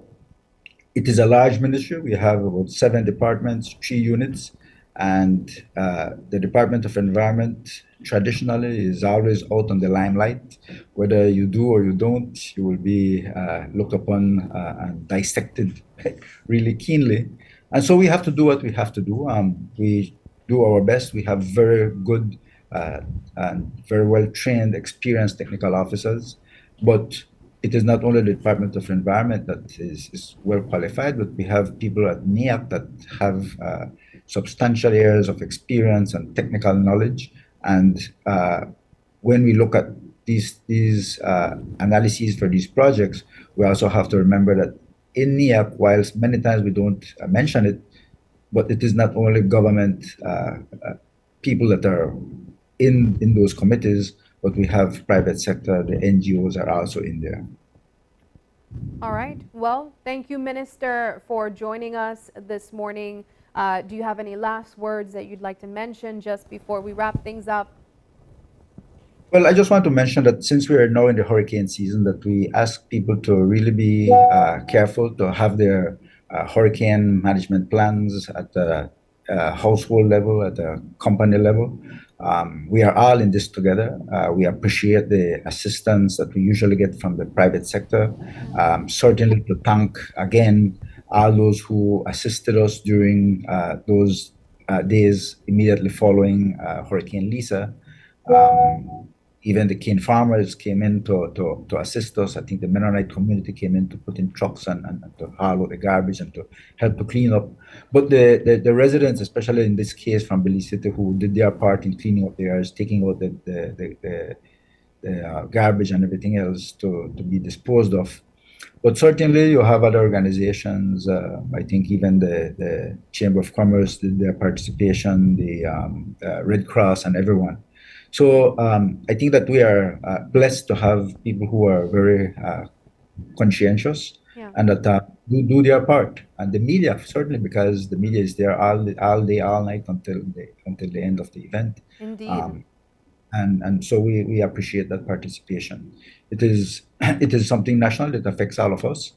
[SPEAKER 12] it is a large ministry. We have about 7 departments, 3 units, and the Department of Environment traditionally is always out on the limelight. Whether you do or you don't, you will be looked upon and dissected really keenly. And so we have to do what we have to do. We do our best. We have very good and very well-trained, experienced technical officers. But it is not only the Department of Environment that is well qualified, but we have people at NEAC that have substantial areas of experience and technical knowledge. And when we look at these analyses for these projects, we also have to remember that in NEAC, whilst many times we don't mention it, but it is not only government people that are in those committees, but we have private sector, the NGOs are also in there.
[SPEAKER 2] All right. Well, thank you, Minister, for joining us this morning. Do you have any last words that you'd like to mention just before we wrap things up?
[SPEAKER 12] Well, I just want to mention that since we are now in the hurricane season, that we ask people to really be careful to have their hurricane management plans at the household level, at the company level. We are all in this together. We appreciate the assistance that we usually get from the private sector. Certainly to thank again all those who assisted us during those days immediately following Hurricane Lisa. Even the cane farmers came in to assist us. I think the Mennonite community came in to put in trucks and to haul out the garbage and to help to clean up. But the residents, especially in this case from Belize City, who did their part in cleaning up the areas, taking out the garbage and everything else to be disposed of. But certainly you have other organizations, I think even the Chamber of Commerce did their participation, the Red Cross and everyone. So I think that we are blessed to have people who are very conscientious and that do their part. And the media, certainly, because the media is there all day, all night until the end of the event.
[SPEAKER 2] Indeed.
[SPEAKER 12] And so we appreciate that participation. It is something national that affects all of us,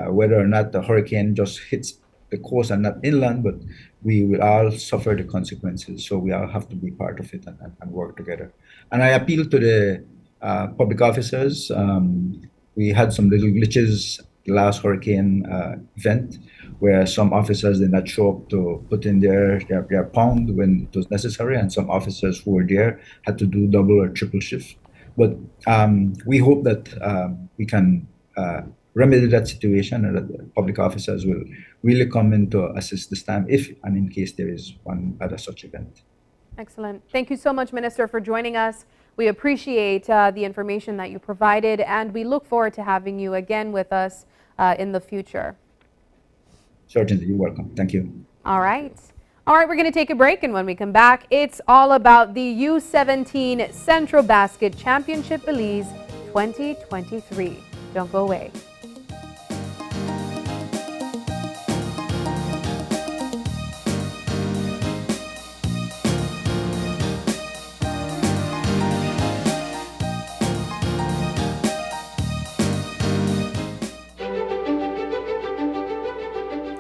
[SPEAKER 12] whether or not the hurricane just hits the coast and not inland, but we will all suffer the consequences. So we all have to be part of it and work together. And I appeal to the public officers. We had some little glitches the last hurricane event where some officers did not show up to put in their pound when it was necessary, and some officers who were there had to do double or triple shift. But we hope that we can remedy that situation and that the public officers will really come in to assist this time if and in case there is one other such event.
[SPEAKER 2] Excellent. Thank you so much, Minister, for joining us. We appreciate the information that you provided, and we look forward to having you again with us in the future.
[SPEAKER 12] Certainly, you're welcome. Thank you.
[SPEAKER 2] All right. All right, we're going to take a break, and when we come back, it's all about the U17 Central Basket Championship Belize 2023. Don't go away.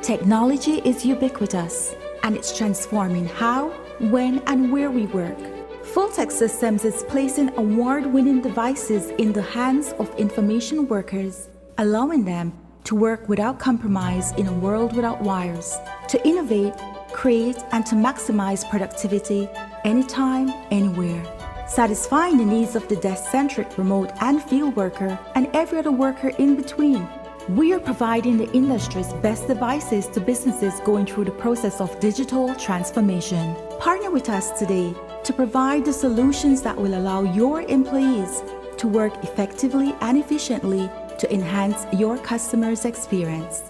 [SPEAKER 13] Technology is ubiquitous, and it's transforming how, when, and where we work. Fulltech Systems is placing award-winning devices in the hands of information workers, allowing them to work without compromise in a world without wires, to innovate, create, and to maximize productivity anytime, anywhere, satisfying the needs of the desk-centric remote and field worker and every other worker in between. We are providing the industry's best devices to businesses going through the process of digital transformation. Partner with us today to provide the solutions that will allow your employees to work effectively and efficiently to enhance your customers' experience.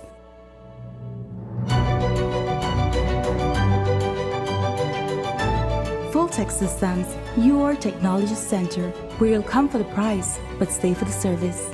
[SPEAKER 13] Fulltech Systems, your technology center, where you'll come for the price, but stay for the service.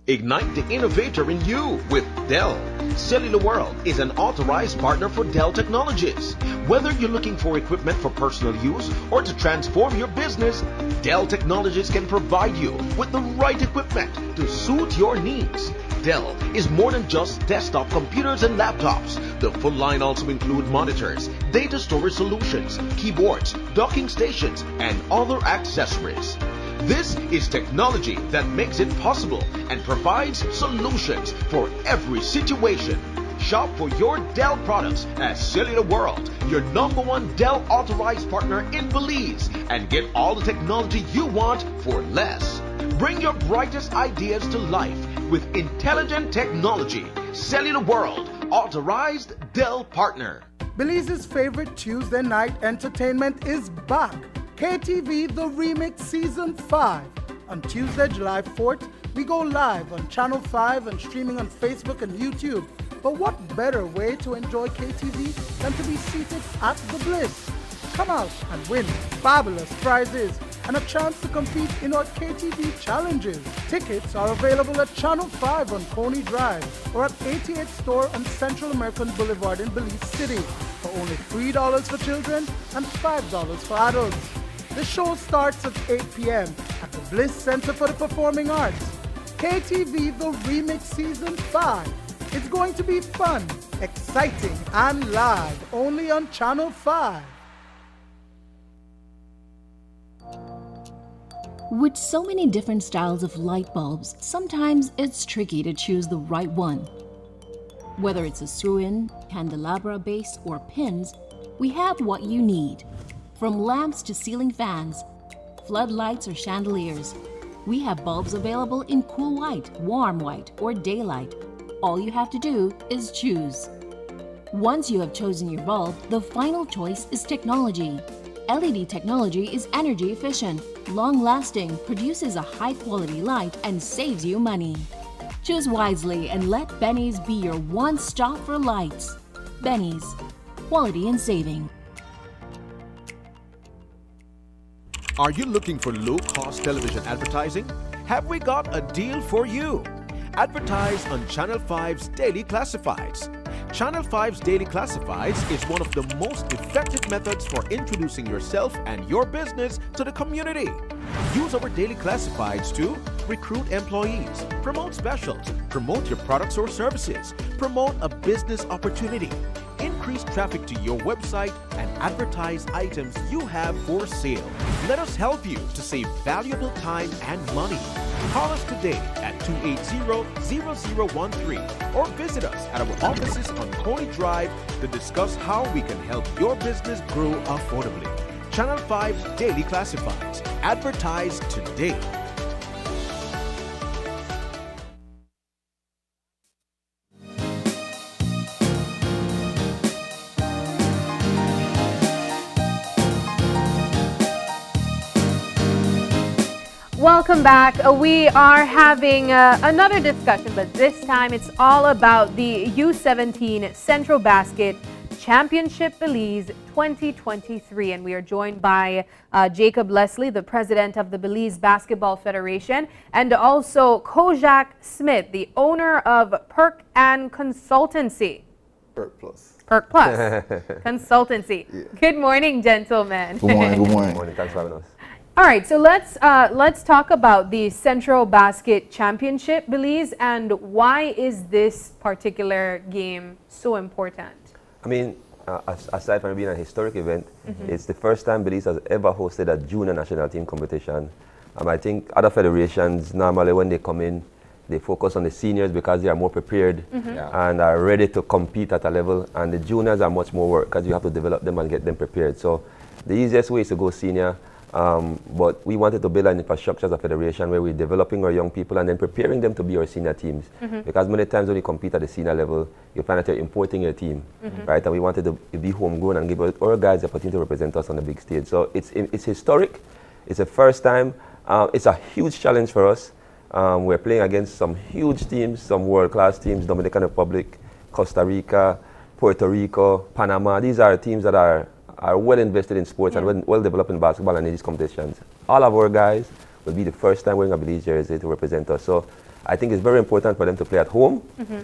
[SPEAKER 11] Ignite the innovator in you with Dell. Cellular World is an authorized partner for Dell Technologies. Whether you're looking for equipment for personal use or to transform your business, Dell Technologies can provide you with the right equipment to suit your needs. Dell is more than just desktop computers and laptops. The full line also includes monitors, data storage solutions, keyboards, docking stations, and other accessories. This is technology that makes it possible and provides solutions for every situation. Shop for your Dell products at Cellular World, your #1 Dell authorized partner in Belize, and get all the technology you want for less. Bring your brightest ideas to life with intelligent technology. Cellular World, authorized Dell partner.
[SPEAKER 10] Belize's favorite Tuesday night entertainment is back. KTV The Remix Season 5. On Tuesday, July 4th, we go live on Channel 5 and streaming on Facebook and YouTube. But what better way to enjoy KTV than to be seated at the Bliss? Come out and win fabulous prizes and a chance to compete in our KTV challenges. Tickets are available at Channel 5 on Coney Drive or at 88th Store on Central American Boulevard in Belize City for only $3 for children and $5 for adults. The show starts at 8 p.m. at the Bliss Center for the Performing Arts. KTV The Remix Season 5. It's going to be fun, exciting, and live only on Channel 5.
[SPEAKER 14] With so many different styles of light bulbs, sometimes it's tricky to choose the right one. Whether it's a screw-in, candelabra base, or pins, we have what you need. From lamps to ceiling fans, floodlights or chandeliers, we have bulbs available in cool white, warm white, or daylight. All you have to do is choose. Once you have chosen your bulb, the final choice is technology. LED technology is energy efficient, long-lasting, produces a high-quality light, and saves you money. Choose wisely and let Benny's be your one-stop for lights. Benny's, quality and saving.
[SPEAKER 11] Are you looking for low-cost television advertising? Have we got a deal for you? Advertise on Channel 5's Daily Classifieds. Channel 5's Daily Classifieds is one of the most effective methods for introducing yourself and your business to the community. Use our Daily Classifieds to recruit employees, promote specials, promote your products or services, promote a business opportunity, increase traffic to your website, and advertise items you have for sale. Let us help you to save valuable time and money. Call us today at 280-0013 or visit us at our offices on Coney Drive to discuss how we can help your business grow affordably. Channel 5 Daily Classifieds. Advertise today.
[SPEAKER 2] Welcome back. We are having another discussion, but this time it's all about the U17 Central Basket Championship Belize 2023. And we are joined by Jacob Leslie, the president of the Belize Basketball Federation, and also Kojak Smith, the owner of Perk and Consultancy.
[SPEAKER 15] Perk Plus.
[SPEAKER 2] Perk Plus Consultancy.
[SPEAKER 15] Yeah.
[SPEAKER 2] Good morning, gentlemen.
[SPEAKER 15] Good morning. Good morning. Good morning. Thanks for having us.
[SPEAKER 2] All right, so let's talk about the Central Basket Championship, Belize, and why is this particular game so important?
[SPEAKER 15] I mean, aside from being a historic event, it's the first time Belize has ever hosted a junior national team competition. I think other federations, normally when they come in, they focus on the seniors because they are more prepared and are ready to compete at a level. And the juniors are much more work because you have to develop them and get them prepared. So the easiest way is to go senior. But we wanted to build an infrastructure as a federation where we're developing our young people and then preparing them to be our senior teams. Because many times when you compete at the senior level, you find that you're importing your team, right? And we wanted to be homegrown and give our guys the opportunity to represent us on the big stage. So it's historic. It's the first time. It's a huge challenge for us. We're playing against some huge teams, some world-class teams, Dominican Republic, Costa Rica, Puerto Rico, Panama. These are teams that are well invested in sports and well developed in basketball and in these competitions. All of our guys will be the first time wearing a Belize jersey to represent us. So I think it's very important for them to play at home,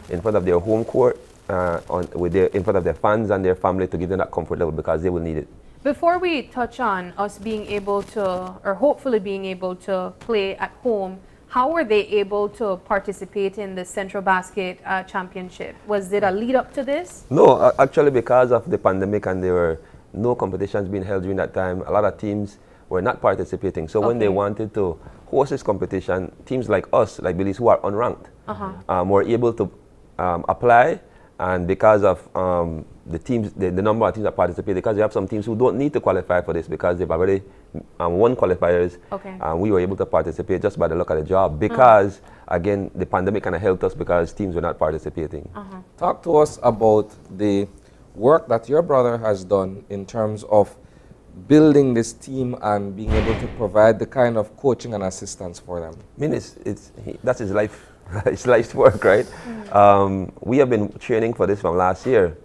[SPEAKER 15] in front of their home court, in front of their fans and their family to give them that comfort level because they will need it.
[SPEAKER 2] Before we touch on us being able to, or hopefully being able to play at home, how were they able to participate in the Central Basket Championship? Was it a lead up to this?
[SPEAKER 15] No, actually because of the pandemic and there were no competitions being held during that time, a lot of teams were not participating. So when they wanted to host this competition, teams like us, like Belize, who are unranked, were able to apply. And because of the number of teams that participate, because you have some teams who don't need to qualify for this because they've already won qualifiers, we were able to participate just by the luck of the job because, again, the pandemic kind of helped us because teams were not participating.
[SPEAKER 1] Talk to us about the work that your brother has done in terms of building this team and being able to provide the kind of coaching and assistance for them.
[SPEAKER 15] I mean, that's his life. It's life's work, right? We have been training for this from last year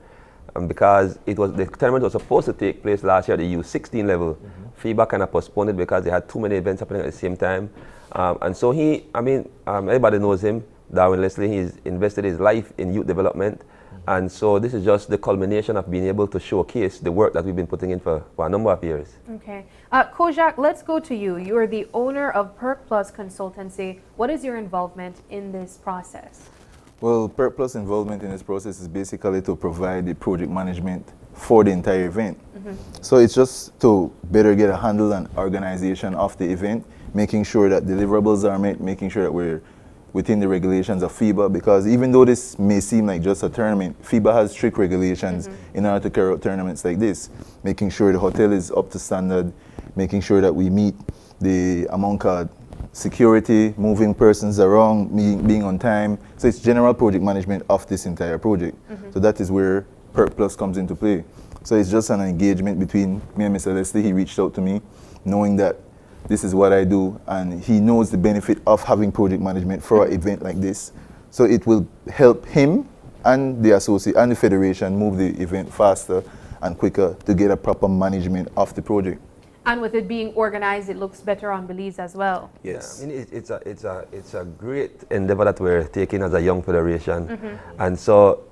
[SPEAKER 15] because the tournament was supposed to take place last year at the U16 level. FIBA kind of postponed it because they had too many events happening at the same time. And so everybody knows him, Darwin Leslie. He's invested his life in youth development. And so this is just the culmination of being able to showcase the work that we've been putting in for a number of years.
[SPEAKER 2] Okay. Kojak, let's go to you. You're the owner of Perk Plus Consultancy. What is your involvement in this process?
[SPEAKER 16] Well, Perk Plus involvement in this process is basically to provide the project management for the entire event. So it's just to better get a handle and organization of the event, making sure that deliverables are met, making sure that we're within the regulations of FIBA, because even though this may seem like just a tournament, FIBA has strict regulations in order to carry out tournaments like this, making sure the hotel is up to standard, making sure that we meet the amount of security, moving persons around, being on time. So it's general project management of this entire project. So that is where Perk Plus comes into play. So it's just an engagement between me and Mr. Leslie. He reached out to me knowing that this is what I do, and he knows the benefit of having project management for an event like this. So it will help him and the associate and the federation move the event faster and quicker to get a proper management of the project.
[SPEAKER 2] And with it being organized, it looks better on Belize as well.
[SPEAKER 15] Yes, I mean, it's a great endeavor that we're taking as a young federation, and so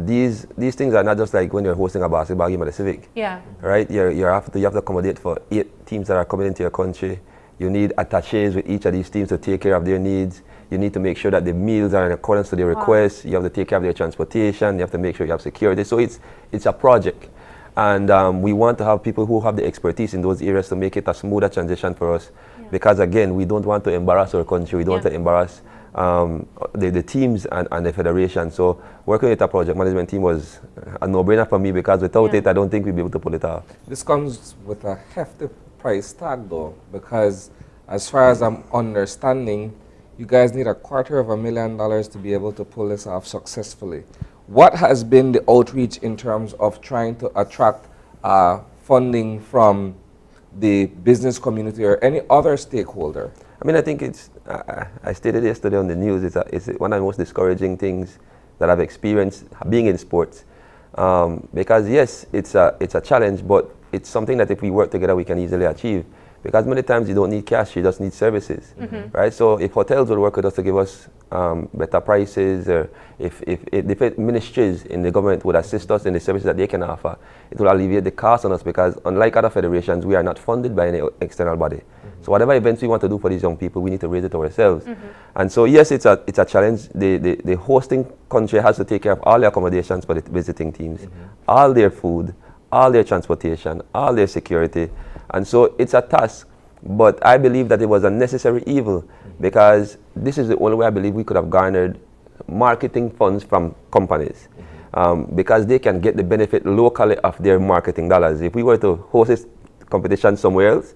[SPEAKER 15] these things are not just like when you're hosting a basketball game at the Civic.
[SPEAKER 2] Yeah.
[SPEAKER 15] Right. You have to accommodate for 8 teams that are coming into your country. You need attaches with each of these teams to take care of their needs. You need to make sure that the meals are in accordance to their requests. You have to take care of their transportation. You have to make sure you have security. So it's a project. And we want to have people who have the expertise in those areas to make it a smoother transition for us. Because again, we don't want to embarrass our country. We don't want to embarrass the teams and the federation. So working with a project management team was a no-brainer for me because without it, I don't think we'd be able to pull it off.
[SPEAKER 1] This comes with a hefty price tag though, because as far as I'm understanding, you guys need $250,000 to be able to pull this off successfully. What has been the outreach in terms of trying to attract funding from the business community or any other stakeholder?
[SPEAKER 15] I mean, I think I stated yesterday on the news, it's one of the most discouraging things that I've experienced being in sports. Because yes, it's a challenge, but it's something that if we work together, we can easily achieve. Because many times you don't need cash, you just need services, right? So if hotels will work with us to give us better prices, or if ministries in the government would assist us in the services that they can offer, it will alleviate the cost on us because unlike other federations, we are not funded by any external body. So whatever events we want to do for these young people, we need to raise it ourselves. And so yes, it's a challenge. The hosting country has to take care of all the accommodations for the visiting teams, all their food, all their transportation, all their security. And so it's a task. But I believe that it was a necessary evil, because this is the only way I believe we could have garnered marketing funds from companies, because they can get the benefit locally of their marketing dollars. If we were to host this competition somewhere else,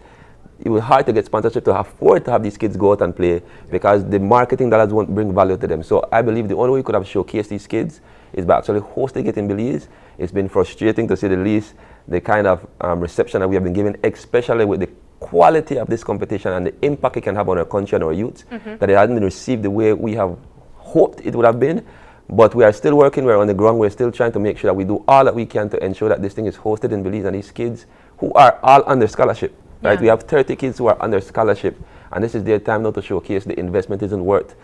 [SPEAKER 15] it was hard to get sponsorship to afford to have these kids go out and play, because the marketing dollars won't bring value to them. So I believe the only way we could have showcased these kids is by actually hosting it in Belize. It's been frustrating, to say the least, the kind of reception that we have been given, especially with the quality of this competition and the impact it can have on our country and our youth, that it hasn't been received the way we have hoped it would have been. But we are still working, we're on the ground, we're still trying to make sure that we do all that we can to ensure that this thing is hosted in Belize, and these kids who are all under scholarship, right? We have 30 kids who are under scholarship, and this is their time now to showcase the investment is worth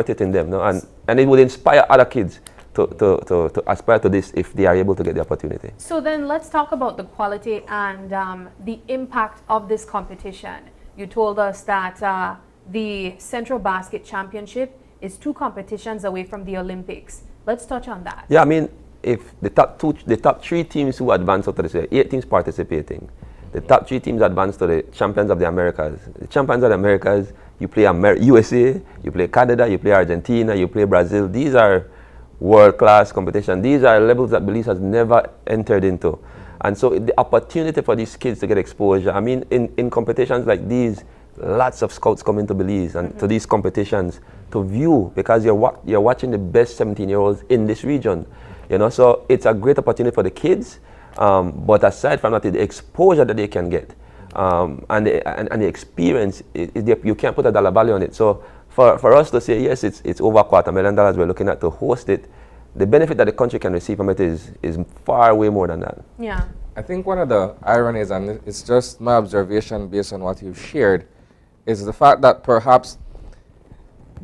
[SPEAKER 15] it in them, no? And it would inspire other kids to aspire to this if they are able to get the opportunity.
[SPEAKER 2] So then let's talk about the quality and the impact of this competition. You told us that the Central Basket Championship is 2 competitions away from the Olympics. Let's touch on that.
[SPEAKER 15] Yeah, I mean, if the top 3 teams who advance out to this, 8 teams participating, the top 3 teams advance to the Champions of the Americas. The Champions of the Americas, you play USA, you play Canada, you play Argentina, you play Brazil. These are world-class competition. These are levels that Belize has never entered into. And so the opportunity for these kids to get exposure, I mean, in competitions like these, lots of scouts come into Belize and to these competitions to view, because you're watching the best 17-year-olds in this region. You know, so it's a great opportunity for the kids. But aside from that, the exposure that they can get and the experience, you can't put a dollar value on it. So for us to say, yes, it's over $250,000 we're looking at to host it, the benefit that the country can receive from it is far way more than that.
[SPEAKER 2] Yeah.
[SPEAKER 1] I think one of the ironies, and it's just my observation based on what you've shared, is the fact that perhaps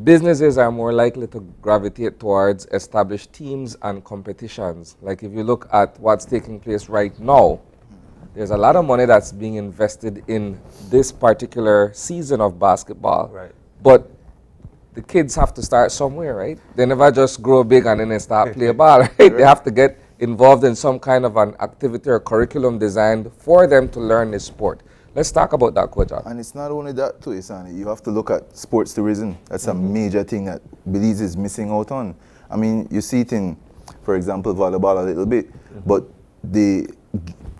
[SPEAKER 1] businesses are more likely to gravitate towards established teams and competitions. Like if you look at what's taking place right now, there's a lot of money that's being invested in this particular season of basketball.
[SPEAKER 15] Right.
[SPEAKER 1] But the kids have to start somewhere, right? They never just grow big and then they start play ball, right? They have to get involved in some kind of an activity or curriculum designed for them to learn this sport. Let's talk about that, Coach.
[SPEAKER 16] And it's not only that too, Isani. You have to look at sports tourism. That's a major thing that Belize is missing out on. I mean, you see it in, for example, volleyball a little bit, but the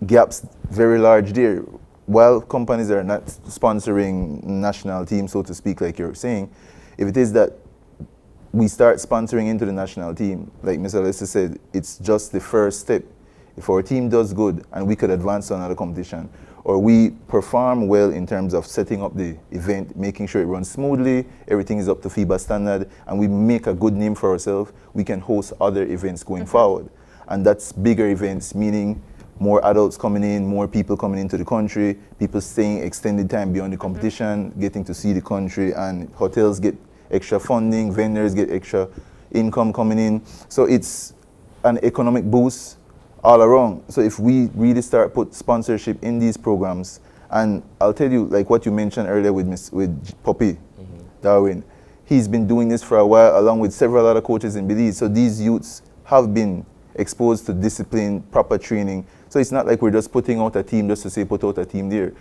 [SPEAKER 16] gap's very large there. While companies are not sponsoring national teams, so to speak, like you're saying, if it is that we start sponsoring into the national team, like Mr. Lester said, it's just the first step. If our team does good and we could advance to another competition, or we perform well in terms of setting up the event, making sure it runs smoothly, everything is up to FIBA standard, and we make a good name for ourselves, we can host other events going forward. And that's bigger events, meaning more adults coming in, more people coming into the country, people staying extended time beyond the competition, getting to see the country, and hotels get extra funding, vendors get extra income coming in. So it's an economic boost all around. So if we really start put sponsorship in these programs, and I'll tell you, like what you mentioned earlier with Poppy Darwin, he's been doing this for a while along with several other coaches in Belize. So these youths have been exposed to discipline, proper training. So it's not like we're just putting out a team just to say put out a team there.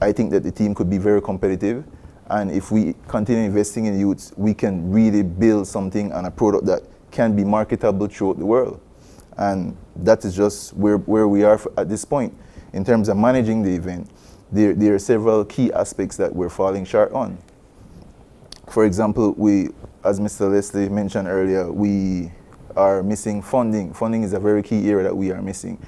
[SPEAKER 16] I think that the team could be very competitive, and if we continue investing in youths, we can really build something and a product that can be marketable throughout the world. And that is just where we are at this point. In terms of managing the event, there are several key aspects that we're falling short on. For example, as Mr. Leslie mentioned earlier, we are missing funding. Funding is a very key area that we are missing,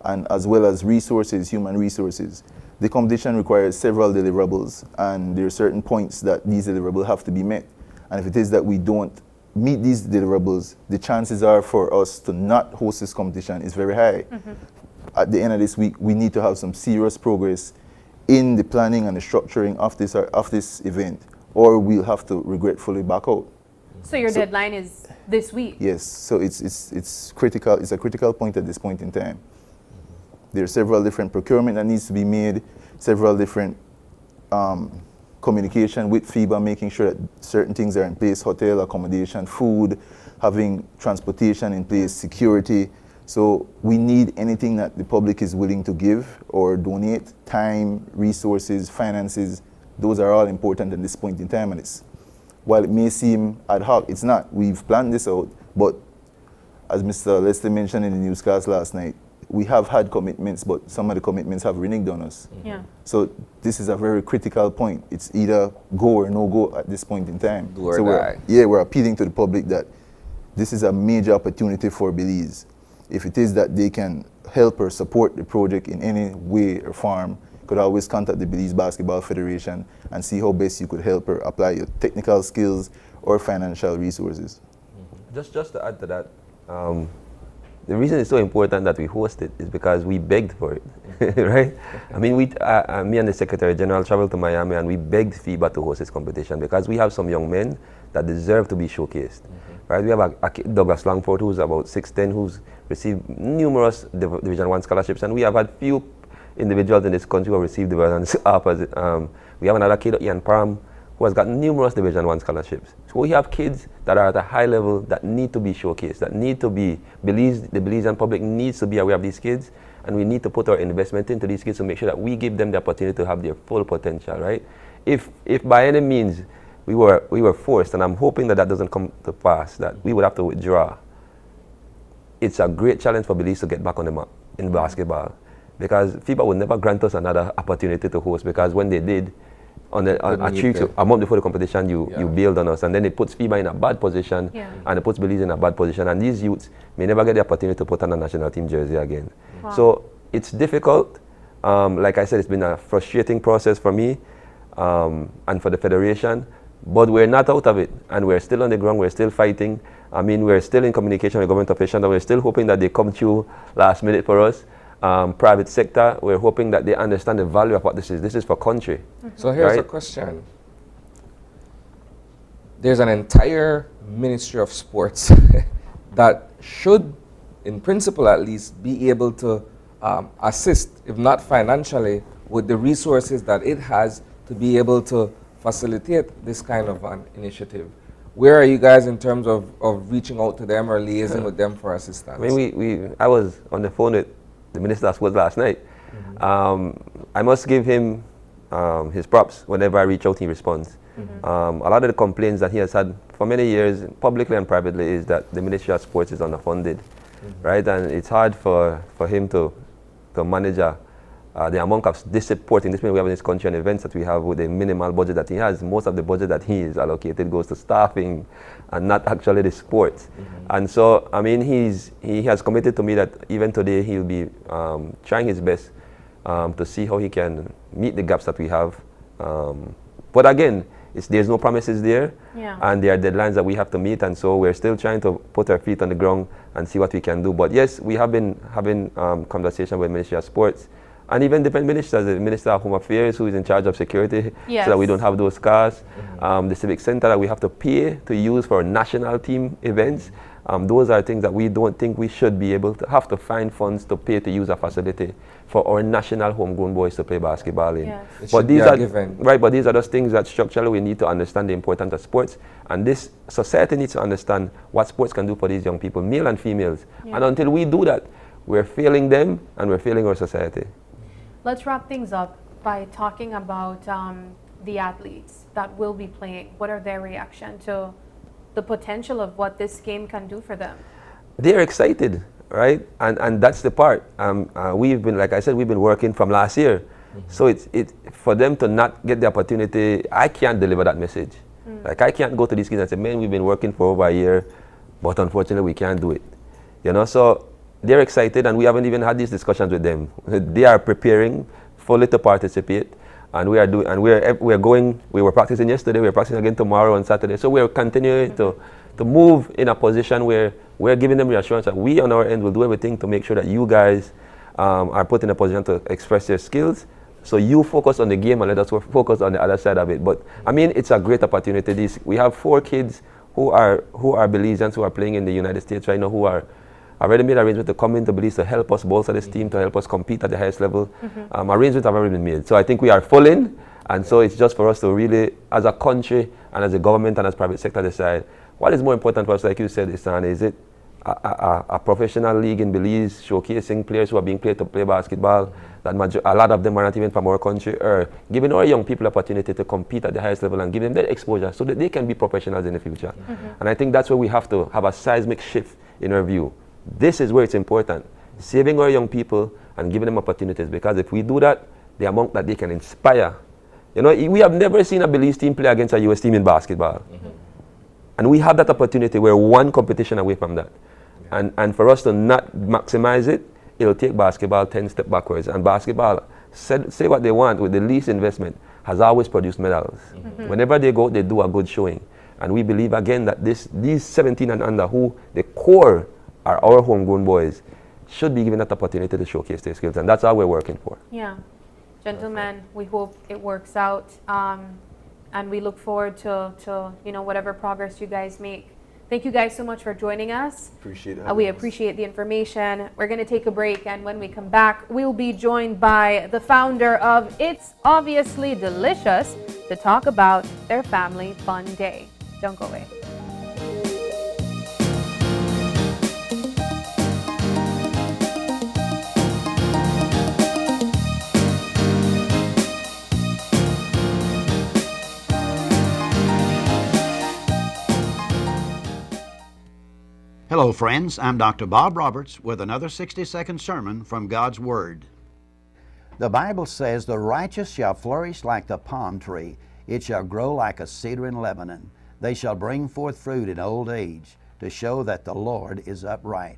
[SPEAKER 16] and as well as resources, human resources. The competition requires several deliverables, and there are certain points that these deliverables have to be met. And if it is that we don't meet these deliverables, the chances are for us to not host this competition is very high. At the end of this week, we need to have some serious progress in the planning and the structuring of this event, or we'll have to regretfully back out.
[SPEAKER 2] So your deadline is this week?
[SPEAKER 16] Yes, so it's critical. It's a critical point at this point in time. There are several different procurement that needs to be made, several different communication with FIBA, making sure that certain things are in place, hotel accommodation, food, having transportation in place, security. So we need anything that the public is willing to give or donate, time, resources, finances. Those are all important at this point in time. And while it may seem ad hoc, it's not. We've planned this out, but as Mr. Lester mentioned in the newscast last night, we have had commitments, but some of the commitments have reneged on us.
[SPEAKER 2] Yeah.
[SPEAKER 16] So this is a very critical point. It's either go or no go at this point in time.
[SPEAKER 1] Do or die.
[SPEAKER 16] We're appealing to the public that this is a major opportunity for Belize. If it is that they can help or support the project in any way or form, could always contact the Belize Basketball Federation and see how best you could help or apply your technical skills or financial resources.
[SPEAKER 15] Just to add to that, the reason it's so important that we host it is because we begged for it, right? I mean, me and the Secretary General traveled to Miami and we begged FIBA to host this competition because we have some young men that deserve to be showcased, right? We have a kid, Douglas Langford, who's about 6'10", who's received numerous Division 1 scholarships, and we have had few individuals in this country who have received Division opposite. We have another kid, Ian Parham, who has got numerous Division 1 scholarships. So we have kids that are at a high level that need to be showcased, that need to be, the Belizean public needs to be aware of these kids, and we need to put our investment into these kids to make sure that we give them the opportunity to have their full potential, right? If by any means we were forced, and I'm hoping that that doesn't come to pass, that we would have to withdraw, it's a great challenge for Belize to get back on the map in basketball, because FIBA would never grant us another opportunity to host, because when they did, a month before the competition, you bailed on us, and then it puts FIBA in a bad position, and it puts Belize in a bad position, and these youths may never get the opportunity to put on a national team jersey again. Wow. So it's difficult. Like I said, it's been a frustrating process for me and for the Federation, but we're not out of it, and we're still on the ground, we're still fighting. I mean, we're still in communication with government officials, and we're still hoping that they come through last minute for us. Private sector, we're hoping that they understand the value of what this is. This is for country.
[SPEAKER 1] So here's a question. There's an entire Ministry of Sports that should, in principle at least, be able to assist, if not financially, with the resources that it has to be able to facilitate this kind of an initiative. Where are you guys in terms of reaching out to them or liaising with them for assistance?
[SPEAKER 15] I mean, I was on the phone with the Minister of Sports last night. I must give him his props. Whenever I reach out, he responds. A lot of the complaints that he has had for many years, publicly and privately, is that the Ministry of Sports is underfunded, right? And it's hard for him to manage the amount of support in this way we have in this country and events that we have with the minimal budget that he has. Most of the budget that he is allocated goes to staffing and not actually the sports. And so, I mean, he has committed to me that even today he'll be trying his best to see how he can meet the gaps that we have. But again, there's no promises there, and there are deadlines that we have to meet, and so we're still trying to put our feet on the ground and see what we can do. But yes, we have been having conversation with the Ministry of Sports, and even different ministers, the Minister of Home Affairs, who is in charge of security, so that we don't have those cars. The Civic Center that we have to pay to use for national team events. Those are things that we don't think we should be able to have to find funds to pay to use a facility for our national homegrown boys to play basketball in. But these are but these are those things that structurally we need to understand the importance of sports, and this society needs to understand what sports can do for these young people, male and females. And until we do that, we're failing them and we're failing our society.
[SPEAKER 2] Let's wrap things up by talking about the athletes that will be playing. What are their reaction to the potential of what this game can do for them?
[SPEAKER 15] They're excited, right? And that's the part. We've been, like I said, we've been working from last year. So it's for them to not get the opportunity, I can't deliver that message. Like, I can't go to these kids and say, man, we've been working for over a year, but unfortunately we can't do it. You know, so they're excited, and we haven't even had these discussions with them. They are preparing fully to participate. And we were practicing yesterday, we're practicing again tomorrow on Saturday. So we're continuing to move in a position where we're giving them reassurance that we on our end will do everything to make sure that you guys are put in a position to express your skills. So you focus on the game and let us focus on the other side of it. But I mean, it's a great opportunity. We have 4 kids who are Belizeans who are playing in the United States right now, who are already made arrangements to come into Belize to help us bolster this team, to help us compete at the highest level. Arrangements have already been made. So I think we are full in, And so it's just for us to really, as a country and as a government and as private sector, decide what is more important for us, like you said, Isan, is it a professional league in Belize showcasing players who are being paid to play basketball, that a lot of them are not even from our country, or giving our young people opportunity to compete at the highest level and give them that exposure so that they can be professionals in the future. And I think that's where we have to have a seismic shift in our view. This is where it's important, saving our young people and giving them opportunities, because if we do that, the amount that they can inspire. You know, we have never seen a Belize team play against a US team in basketball. And we have that opportunity. We're one competition away from that. And for us to not maximize it, it'll take basketball 10 steps backwards. And basketball, say what they want, with the least investment, has always produced medals. Whenever they go, they do a good showing. And we believe, again, that these 17 and under, who the core are our homegrown boys, should be given that opportunity to showcase their skills. And that's all we're working for.
[SPEAKER 2] Yeah. Gentlemen, we hope it works out. And we look forward to you know, whatever progress you guys make. Thank you guys so much for joining us.
[SPEAKER 16] Appreciate it.
[SPEAKER 2] We appreciate the information. We're going to take a break, and when we come back, we'll be joined by the founder of It's Obviously Delicious to talk about their family fun day. Don't go away.
[SPEAKER 17] Hello, friends. I'm Dr. Bob Roberts with another 60-second sermon from God's Word. The Bible says, "The righteous shall flourish like the palm tree. It shall grow like a cedar in Lebanon. They shall bring forth fruit in old age, to show that the Lord is upright."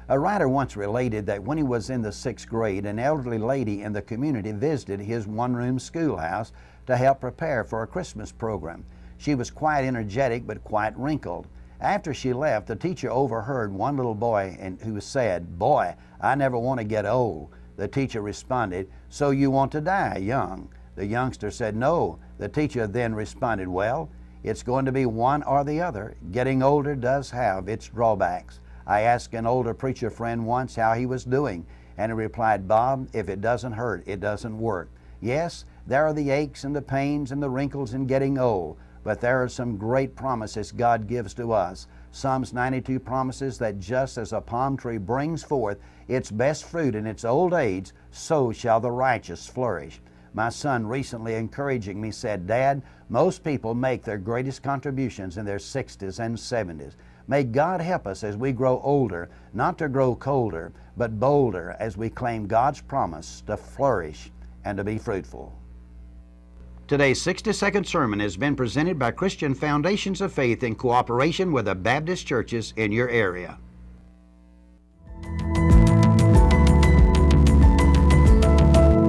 [SPEAKER 17] A writer once related that when he was in the 6th grade, an elderly lady in the community visited his one-room schoolhouse to help prepare for a Christmas program. She was quite energetic but quite wrinkled. After she left, the teacher overheard one little boy who said, "Boy, I never want to get old." The teacher responded, "So you want to die young?" The youngster said, "No." The teacher then responded, "Well, it's going to be one or the other. Getting older does have its drawbacks. I asked an older preacher friend once how he was doing, and he replied, 'Bob, if it doesn't hurt, it doesn't work.' Yes, there are the aches and the pains and the wrinkles in getting old, but there are some great promises God gives to us. Psalms 92 promises that just as a palm tree brings forth its best fruit in its old age, so shall the righteous flourish. My son recently encouraging me said, "Dad, most people make their greatest contributions in their 60s and 70s. May God help us as we grow older, not to grow colder, but bolder as we claim God's promise to flourish and to be fruitful." Today's 60-second sermon has been presented by Christian Foundations of Faith in cooperation with the Baptist churches in your area.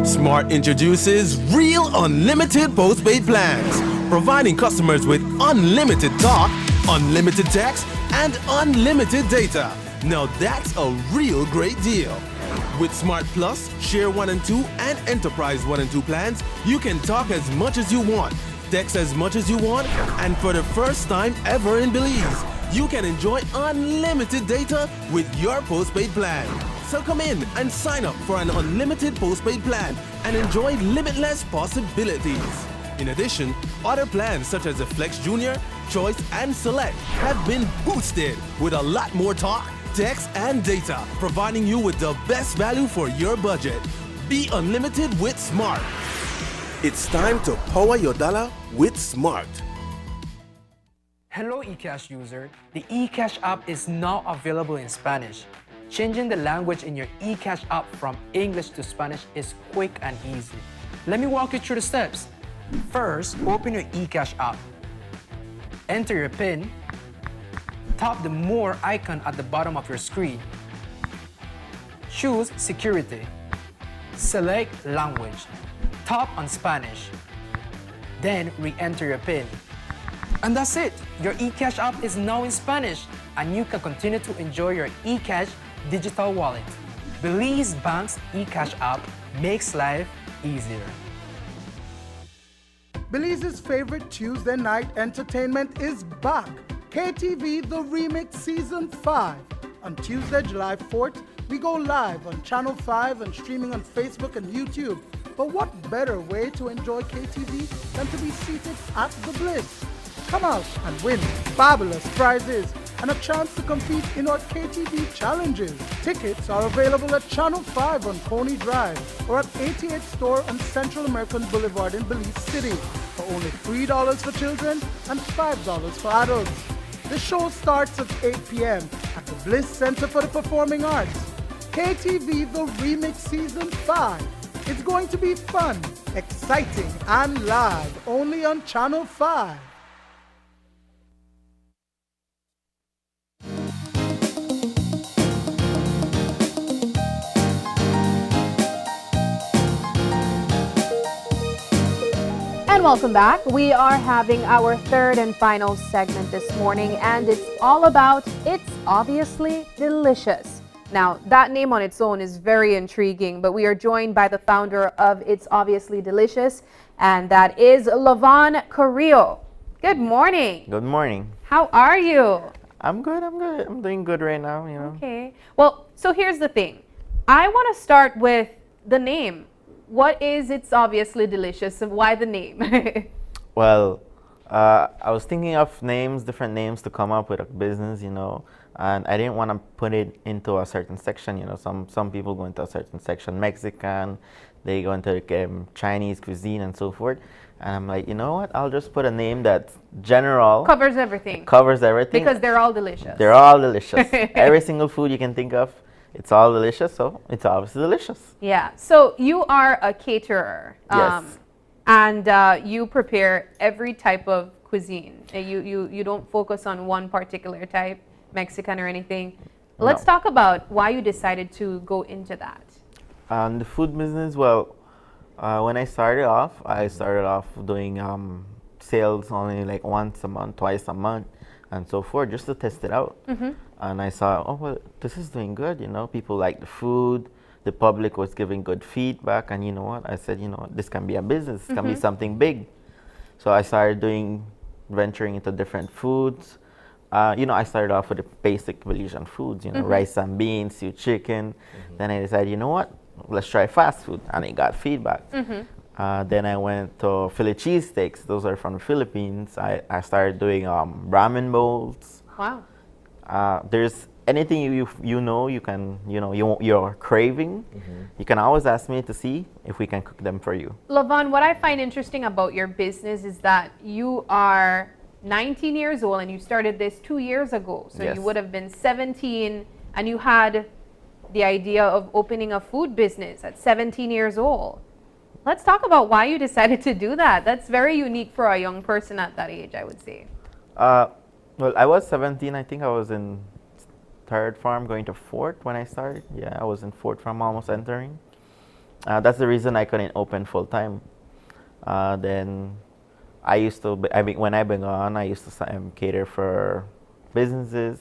[SPEAKER 18] Smart introduces Real Unlimited Postpaid Plans, providing customers with unlimited talk, unlimited text, and unlimited data. Now that's a real great deal. With Smart Plus, Share 1 and 2, and Enterprise 1 and 2 plans, you can talk as much as you want, text as much as you want, and for the first time ever in Belize, you can enjoy unlimited data with your postpaid plan. So come in and sign up for an unlimited postpaid plan and enjoy limitless possibilities. In addition, other plans such as the Flex Junior, Choice, and Select have been boosted with a lot more talk, text, and data, providing you with the best value for your budget. Be unlimited with Smart. It's time to power your dollar with Smart.
[SPEAKER 19] Hello eCash user, the eCash app is now available in Spanish. Changing the language in your eCash app from English to Spanish is quick and easy. Let me walk you through the steps. First, open your eCash app. Enter your PIN. Tap the More icon at the bottom of your screen. Choose Security. Select Language. Tap on Spanish. Then re-enter your PIN. And that's it! Your eCash app is now in Spanish, and you can continue to enjoy your eCash digital wallet. Belize Bank's eCash app makes life easier.
[SPEAKER 10] Belize's favorite Tuesday night entertainment is back. KTV The Remix Season 5. On Tuesday, July 4th, we go live on Channel 5 and streaming on Facebook and YouTube. But what better way to enjoy KTV than to be seated at the Bliss? Come out and win fabulous prizes and a chance to compete in our KTV challenges. Tickets are available at Channel 5 on Coney Drive or at 88th Store on Central American Boulevard in Belize City for only $3 for children and $5 for adults. The show starts at 8 p.m. at the Bliss Center for the Performing Arts. KTV The Remix Season 5. It's going to be fun, exciting, and live only on Channel 5.
[SPEAKER 2] And welcome back. We are having our third and final segment this morning, and it's all about It's Obviously Delicious. Now, that name on its own is very intriguing, but we are joined by the founder of It's Obviously Delicious, and that is Lavon Carrillo. Good morning.
[SPEAKER 20] Good morning.
[SPEAKER 2] How are you?
[SPEAKER 20] I'm good. I'm doing good right now, you know.
[SPEAKER 2] Okay. Well, so here's the thing. I want to start with the name. What is It's Obviously Delicious, and why the name?
[SPEAKER 20] Well, I was thinking of names, different names to come up with a business, you know, and I didn't want to put it into a certain section, you know. Some people go into a certain section, Mexican, they go into Chinese cuisine and so forth. And I'm like, you know what? I'll just put a name that's general.
[SPEAKER 2] Covers everything.
[SPEAKER 20] Covers everything.
[SPEAKER 2] Because they're all delicious.
[SPEAKER 20] They're all delicious. Every single food you can think of. It's all delicious, so it's obviously delicious.
[SPEAKER 2] Yeah. So you are a caterer.
[SPEAKER 20] Yes.
[SPEAKER 2] And you prepare every type of cuisine. You don't focus on one particular type, Mexican or anything. Let's talk about why you decided to go into that.
[SPEAKER 20] The food business, well, when I started off doing sales only like once a month, twice a month, and so forth, just to test it out. And I saw, oh, well, this is doing good, you know, people like the food, the public was giving good feedback, and you know what, I said, you know what, this can be a business, this can be something big. So I started venturing into different foods. You know, I started off with the basic Belizean foods, you know, rice and beans, stewed chicken. Then I decided, you know what, let's try fast food, and I got feedback. Then I went to Philly cheesesteaks. Those are from the Philippines. I started doing ramen bowls.
[SPEAKER 2] Wow.
[SPEAKER 20] There's anything you're craving. You can always ask me to see if we can cook them for you.
[SPEAKER 2] Lavon, what I find interesting about your business is that you are 19 years old and you started this 2 years ago. So
[SPEAKER 20] Yes.
[SPEAKER 2] you would have been 17 and you had the idea of opening a food business at 17 years old. Let's talk about why you decided to do that. That's very unique for a young person at that age, I would say.
[SPEAKER 20] Well, I was 17. I think I was in third farm going to fourth when I started. Yeah, I was in fourth farm almost entering. That's the reason I couldn't open full time. Then I used to, when I began, I used to cater for businesses.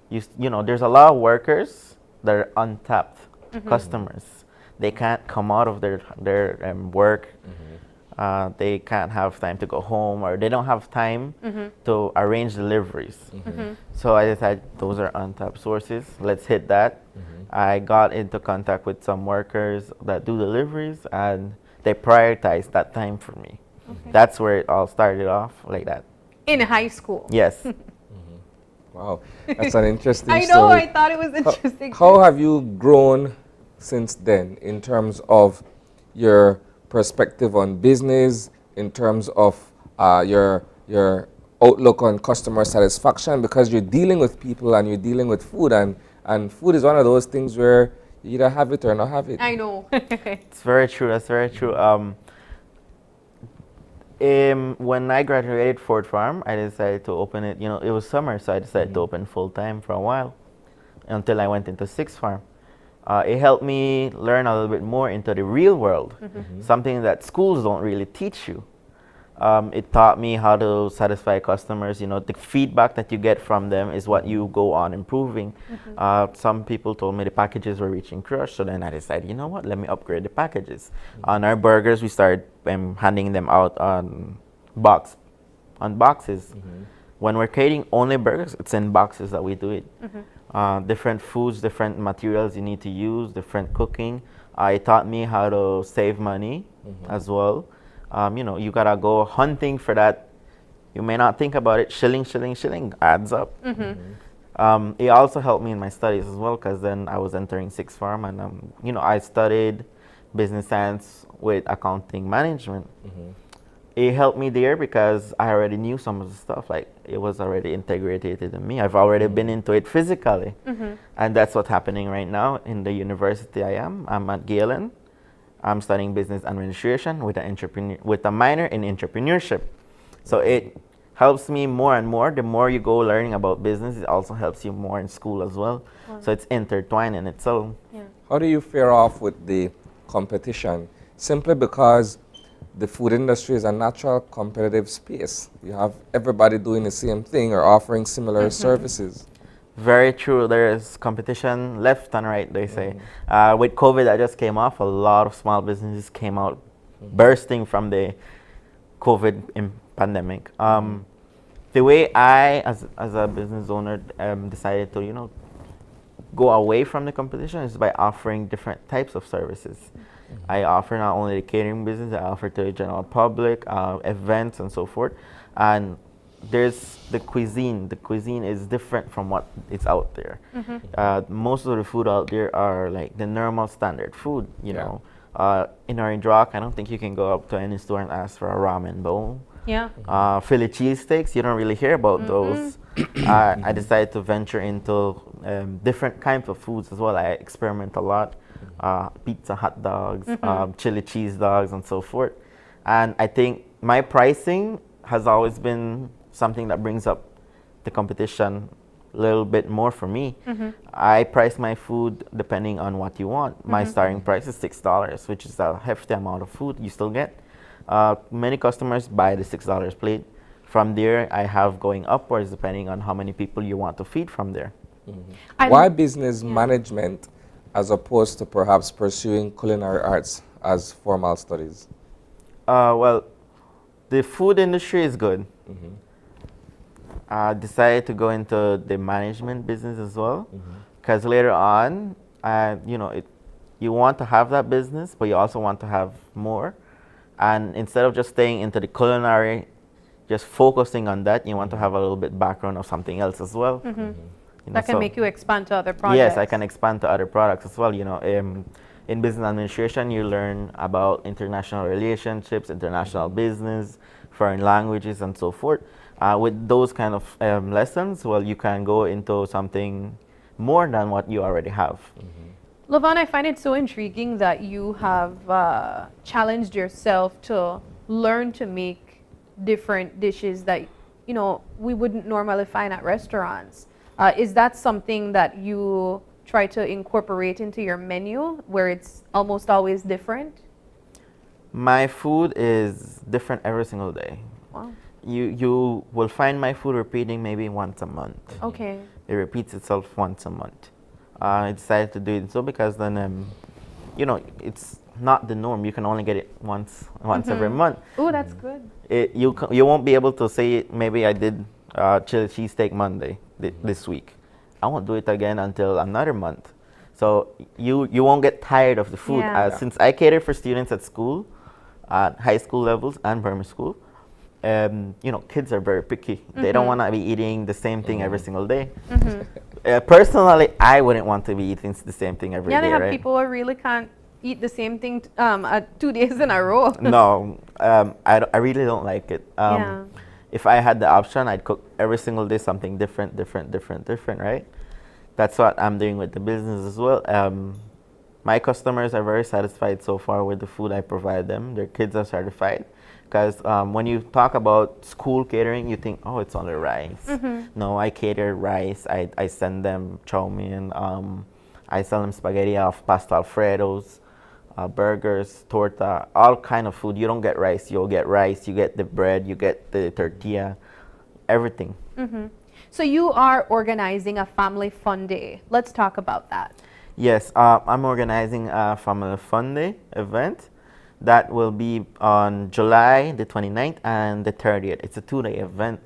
[SPEAKER 20] You know, there's a lot of workers that are untapped customers. They can't come out of their work. They can't have time to go home, or they don't have time to arrange deliveries. So I decided those are untapped sources. Let's hit that. I got into contact with some workers that do deliveries, and they prioritized that time for me. That's where it all started off, like that.
[SPEAKER 2] In high school?
[SPEAKER 20] Yes.
[SPEAKER 1] Wow, that's an interesting
[SPEAKER 2] I know,
[SPEAKER 1] story.
[SPEAKER 2] I thought it was interesting.
[SPEAKER 1] How have you grown since then in terms of your perspective on business, in terms of your outlook on customer satisfaction? Because you're dealing with people and you're dealing with food, and food is one of those things where you either have it or not have it.
[SPEAKER 2] I know.
[SPEAKER 20] It's very true. That's very true. When I graduated Ford Farm, I decided to open it. You know, it was summer, so I decided to open full time for a while until I went into Sixth Farm. It helped me learn a little bit more into the real world, something that schools don't really teach you. It taught me how to satisfy customers. You know, the feedback that you get from them is what you go on improving. Some people told me the packages were reaching crush, so then I decided, you know what, let me upgrade the packages. On our burgers, we started handing them out on boxes. When we're creating only burgers, it's in boxes that we do it. Different foods, different materials you need to use, different cooking. It taught me how to save money as well. You know, you gotta go hunting for that. You may not think about it. Shilling, shilling, shilling adds up. It also helped me in my studies as well, because then I was entering sixth form, and you know, I studied business science with accounting management. It helped me there because I already knew some of the stuff. Like, it was already integrated in me. I've already been into it physically, and that's what's happening right now in the university I am. I'm at Galen. I'm studying business administration with a minor in entrepreneurship. So it helps me more and more. The more you go learning about business, it also helps you more in school as well.
[SPEAKER 2] Wow.
[SPEAKER 20] So it's intertwined in itself.
[SPEAKER 1] How do you fare off with the competition? Simply because the food industry is a natural competitive space. You have everybody doing the same thing or offering similar services.
[SPEAKER 20] Very true. There is competition left and right, they say. With COVID that just came off, a lot of small businesses came out bursting from the COVID pandemic. The way I, as a business owner, decided to, you know, go away from the competition is by offering different types of services. I offer not only the catering business, I offer to the general public, events and so forth. And there's the cuisine. The cuisine is different from what is out there. Most of the food out there are like the normal standard food, you know. In Orange Rock, I don't think you can go up to any store and ask for a ramen bowl. Philly cheesesteaks, you don't really hear about those. I decided to venture into different kinds of foods as well. I experiment a lot. Pizza, hot dogs, chili cheese dogs, and so forth. And I think my pricing has always been something that brings up the competition a little bit more for me. I price my food depending on what you want. My starting price is $6, which is a hefty amount of food you still get. Many customers buy the $6 plate. From there, I have going upwards depending on how many people you want to feed from there.
[SPEAKER 1] Why business management as opposed to perhaps pursuing culinary arts as formal studies?
[SPEAKER 20] Well, the food industry is good. I decided to go into the management business as well, because later on, you know, you want to have that business, but you also want to have more. And instead of just staying into the culinary, just focusing on that, you want to have a little bit background of something else as well. You know,
[SPEAKER 2] that can make you expand to other projects.
[SPEAKER 20] Yes, I can expand to other products as well. You know, in business administration, you learn about international relationships, international business, foreign languages, and so forth. With those kind of lessons, well, you can go into something more than what you already have.
[SPEAKER 2] Lavon, I find it so intriguing that you have challenged yourself to learn to make different dishes that, you know, we wouldn't normally find at restaurants. Is that something that you try to incorporate into your menu, where it's almost always different?
[SPEAKER 20] My food is different every single day.
[SPEAKER 2] Wow.
[SPEAKER 20] You will find my food repeating maybe once a month.
[SPEAKER 2] Okay.
[SPEAKER 20] It repeats itself once a month. I decided to do it so because then, you know, it's not the norm. You can only get it once every month.
[SPEAKER 2] Oh, that's good.
[SPEAKER 20] You won't be able to say, maybe I did chili cheesesteak Monday this week. I won't do it again until another month. So you won't get tired of the food. Since I cater for students at school, at high school levels and primary school, you know, kids are very picky. They don't want to be eating the same thing every single day. Personally, I wouldn't want to be eating the same thing every day.
[SPEAKER 2] Yeah, they have people who really can't eat the same thing 2 days in a row.
[SPEAKER 20] No, I really don't like it. If I had the option, I'd cook every single day something different, right? That's what I'm doing with the business as well. My customers are very satisfied so far with the food I provide them. Their kids are certified. Because when you talk about school catering, you think, oh, it's only rice. No, I cater rice. I send them chow mein. I sell them spaghetti, pasta Alfredos, burgers, torta, all kind of food. You don't get rice. You'll get rice. You get the bread. You get the tortilla, everything.
[SPEAKER 2] So you are organizing a family fun day. Let's talk about that.
[SPEAKER 20] Yes, I'm organizing a family fun day event. That will be on July the 29th and the 30th. It's a 2-day event.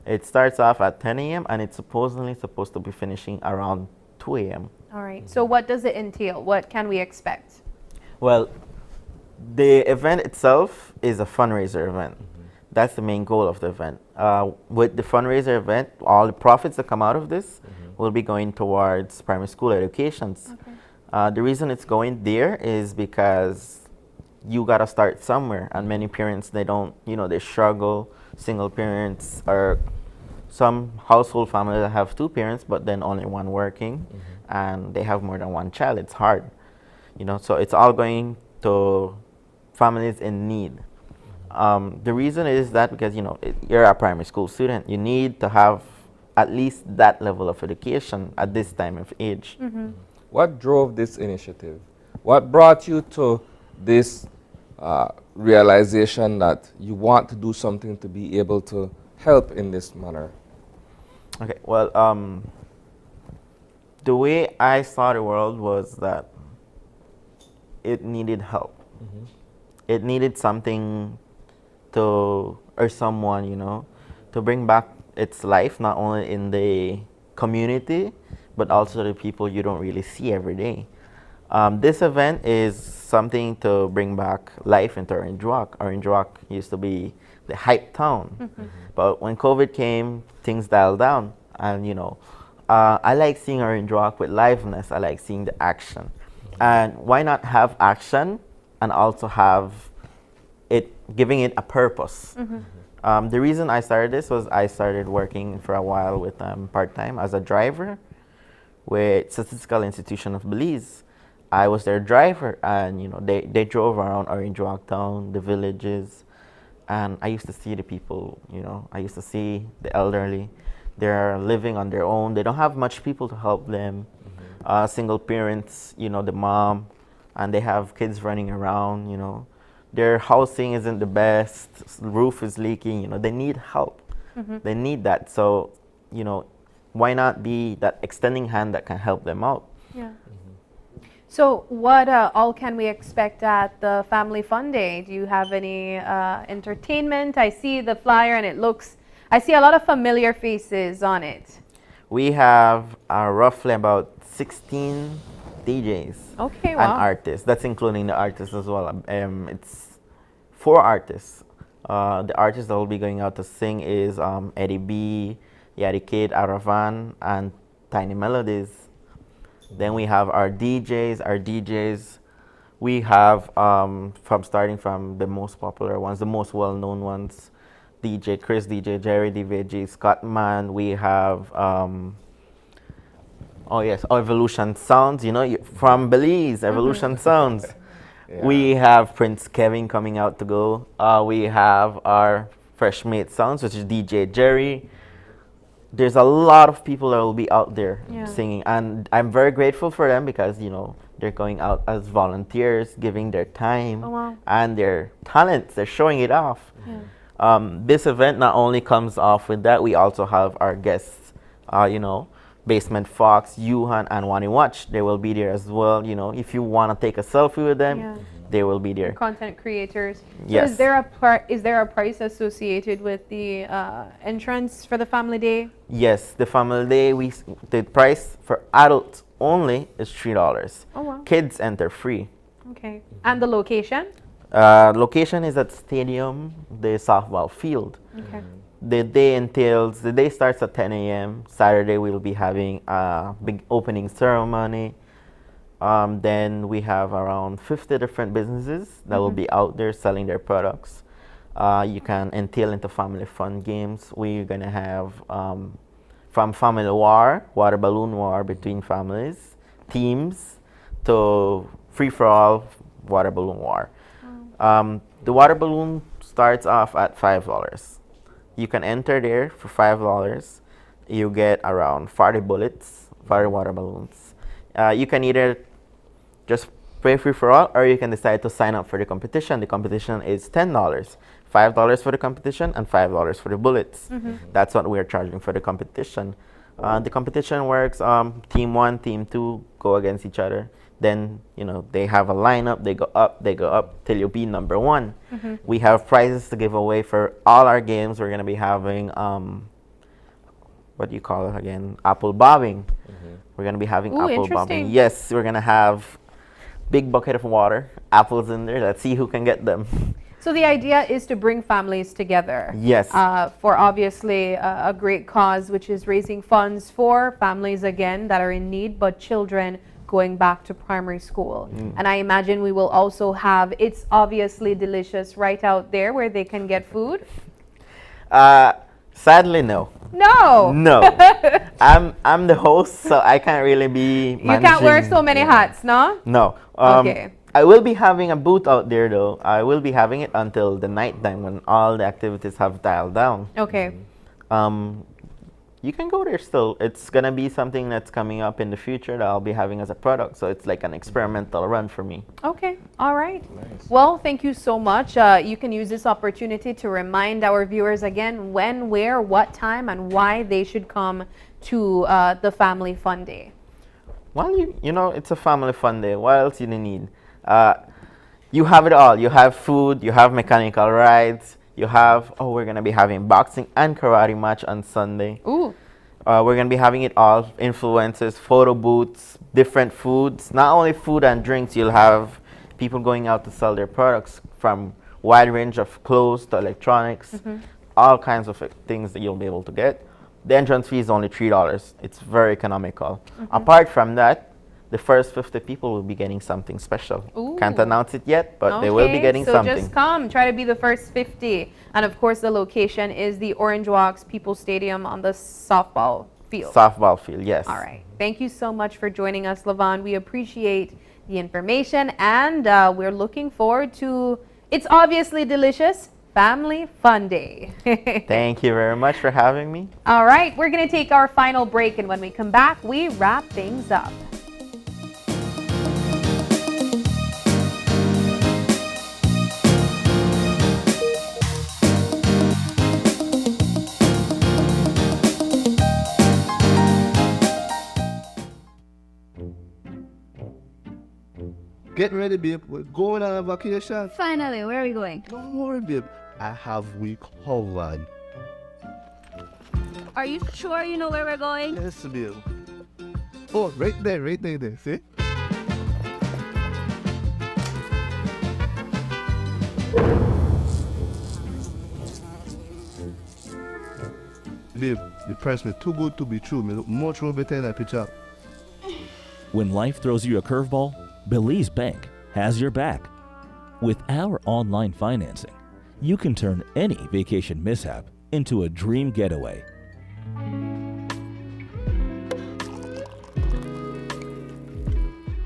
[SPEAKER 20] It starts off at 10 a.m. and it's supposedly supposed to be finishing around 2 a.m.
[SPEAKER 2] All right. So what does it entail? What can we expect?
[SPEAKER 20] Well, the event itself is a fundraiser event. That's the main goal of the event. With the fundraiser event, all the profits that come out of this will be going towards primary school educations. The reason it's going there is because you gotta start somewhere, and many parents, they don't, they struggle. Single parents, or some household families that have 2 parents, but then only one working, and they have more than one child. It's hard, so it's all going to families in need. The reason is that because, you're a primary school student, you need to have at least that level of education at this time of age.
[SPEAKER 1] What drove this initiative? What brought you to this realization that you want to do something to be able to help in this manner?
[SPEAKER 20] Okay, well, the way I saw the world was that it needed help. It needed something or someone, to bring back its life, not only in the community, but also the people you don't really see every day. This event is something to bring back life into Orange Rock. Orange Rock used to be the hype town, but when COVID came, things dialed down. And I like seeing Orange Rock with liveness. I like seeing the action. And why not have action and also have giving it a purpose? The reason I started this was I started working for a while with part-time as a driver with Statistical Institution of Belize. I was their driver, and they drove around Orange Rock town, the villages, and I used to see the people. I used to see the elderly. They're living on their own. They don't have much people to help them. Single parents, the mom, and they have kids running around. Their housing isn't the best. Roof is leaking. They need help. They need that. So, why not be that extending hand that can help them out?
[SPEAKER 2] Yeah. So what all can we expect at the Family Fun Day? Do you have any entertainment? I see the flyer and I see a lot of familiar faces on it.
[SPEAKER 20] We have roughly about 16 DJs
[SPEAKER 2] and
[SPEAKER 20] artists. That's including the artists as well. It's 4 artists. The artists that will be going out to sing is Eddie B, Yadi Kid, Lavon, and Tiny Melodies. Then we have our DJs. We have, starting from the most popular ones, the most well-known ones, DJ Chris, DJ Jerry, DJ Scott Man. We have, Evolution Sounds, from Belize, Evolution Sounds. Yeah. We have Prince Kevin coming out to go. We have our Fresh Made Sounds, which is DJ Jerry. There's a lot of people that will be out there singing, and I'm very grateful for them because they're going out as volunteers, giving their time and their talents. They're showing it off. This event not only comes off with that, we also have our guests, Basement Fox, Yuhan, and Wani Watch. They will be there as well. If you want to take a selfie with them, they will be there.
[SPEAKER 2] Content creators.
[SPEAKER 20] Yes.
[SPEAKER 2] So is there a price associated with the entrance for the Family Day?
[SPEAKER 20] Yes, the Family Day, the price for adults only is $3.
[SPEAKER 2] Oh, wow.
[SPEAKER 20] Kids enter free.
[SPEAKER 2] Okay. And the location?
[SPEAKER 20] Location is at Stadium, the softball field.
[SPEAKER 2] Okay.
[SPEAKER 20] The day starts at 10 a.m. Saturday we'll be having a big opening ceremony. Then we have around 50 different businesses that will be out there selling their products. You can entail into family fun games. We're gonna have from family war, water balloon war between families, teams, to free-for-all water balloon war. The water balloon starts off at $5. You can enter there for $5. You get around 40 bullets, 40 water balloons. You can either just pay free for all, or you can decide to sign up for the competition. The competition is $10. $5 for the competition and $5 for the bullets. That's what we're charging for the competition. The competition works, team 1, team 2 go against each other. Then, they have a lineup, they go up till you be number 1. We have prizes to give away for all our games. We're going to be having, what do you call it again? Apple bobbing. We're going to be having apple bobbing. Yes, we're going to have big bucket of water, apples in there. Let's see who can get them.
[SPEAKER 2] So the idea is to bring families together.
[SPEAKER 20] Yes.
[SPEAKER 2] For obviously a great cause, which is raising funds for families, again, that are in need, but children going back to primary school. And I imagine we will also have It's Obviously Delicious right out there where they can get food.
[SPEAKER 20] Sadly, no.
[SPEAKER 2] No.
[SPEAKER 20] No. I'm the host, so I can't really be managing.
[SPEAKER 2] You can't wear so many hats, no?
[SPEAKER 20] No.
[SPEAKER 2] Okay.
[SPEAKER 20] I will be having a booth out there, though. I will be having it until the night time when all the activities have dialed down.
[SPEAKER 2] Okay.
[SPEAKER 20] You can go there still. It's going to be something that's coming up in the future that I'll be having as a product. So it's like an experimental run for me.
[SPEAKER 2] Okay. All right. Nice. Well, thank you so much. You can use this opportunity to remind our viewers again when, where, what time, and why they should come to the Family Fun Day.
[SPEAKER 20] Well, you know, it's a family fun day. What else do you need? You have it all. You have food, you have mechanical rides, you have, we're going to be having boxing and karate match on Sunday.
[SPEAKER 2] Ooh.
[SPEAKER 20] We're going to be having it all. Influencers, photo booths, different foods. Not only food and drinks, you'll have people going out to sell their products from wide range of clothes to electronics, all kinds of things that you'll be able to get. The entrance fee is only $3. It's very economical. Apart from that, the first 50 people will be getting something special.
[SPEAKER 2] Ooh.
[SPEAKER 20] Can't announce it yet, but they will be getting something.
[SPEAKER 2] So just come, try to be the first 50. And of course, the location is the Orange Walks People's Stadium on the softball field.
[SPEAKER 20] Softball field, yes.
[SPEAKER 2] All right. Thank you so much for joining us, Lavon. We appreciate the information, and we're looking forward to It's Obviously Delicious Family Fun Day.
[SPEAKER 20] Thank you very much for having me.
[SPEAKER 2] All right, we're going to take our final break, and when we come back, we wrap things up.
[SPEAKER 6] Getting ready, babe. We're going on a vacation.
[SPEAKER 7] Finally, where are we going?
[SPEAKER 6] Don't worry, babe. I have we covered.
[SPEAKER 7] Are you sure you know where we're going?
[SPEAKER 6] Yes, babe. Oh, right there, see? Babe, the price me too good to be true. Me look much more better in that picture.
[SPEAKER 8] When life throws you a curveball, Belize Bank has your back. With our online financing, you can turn any vacation mishap into a dream getaway.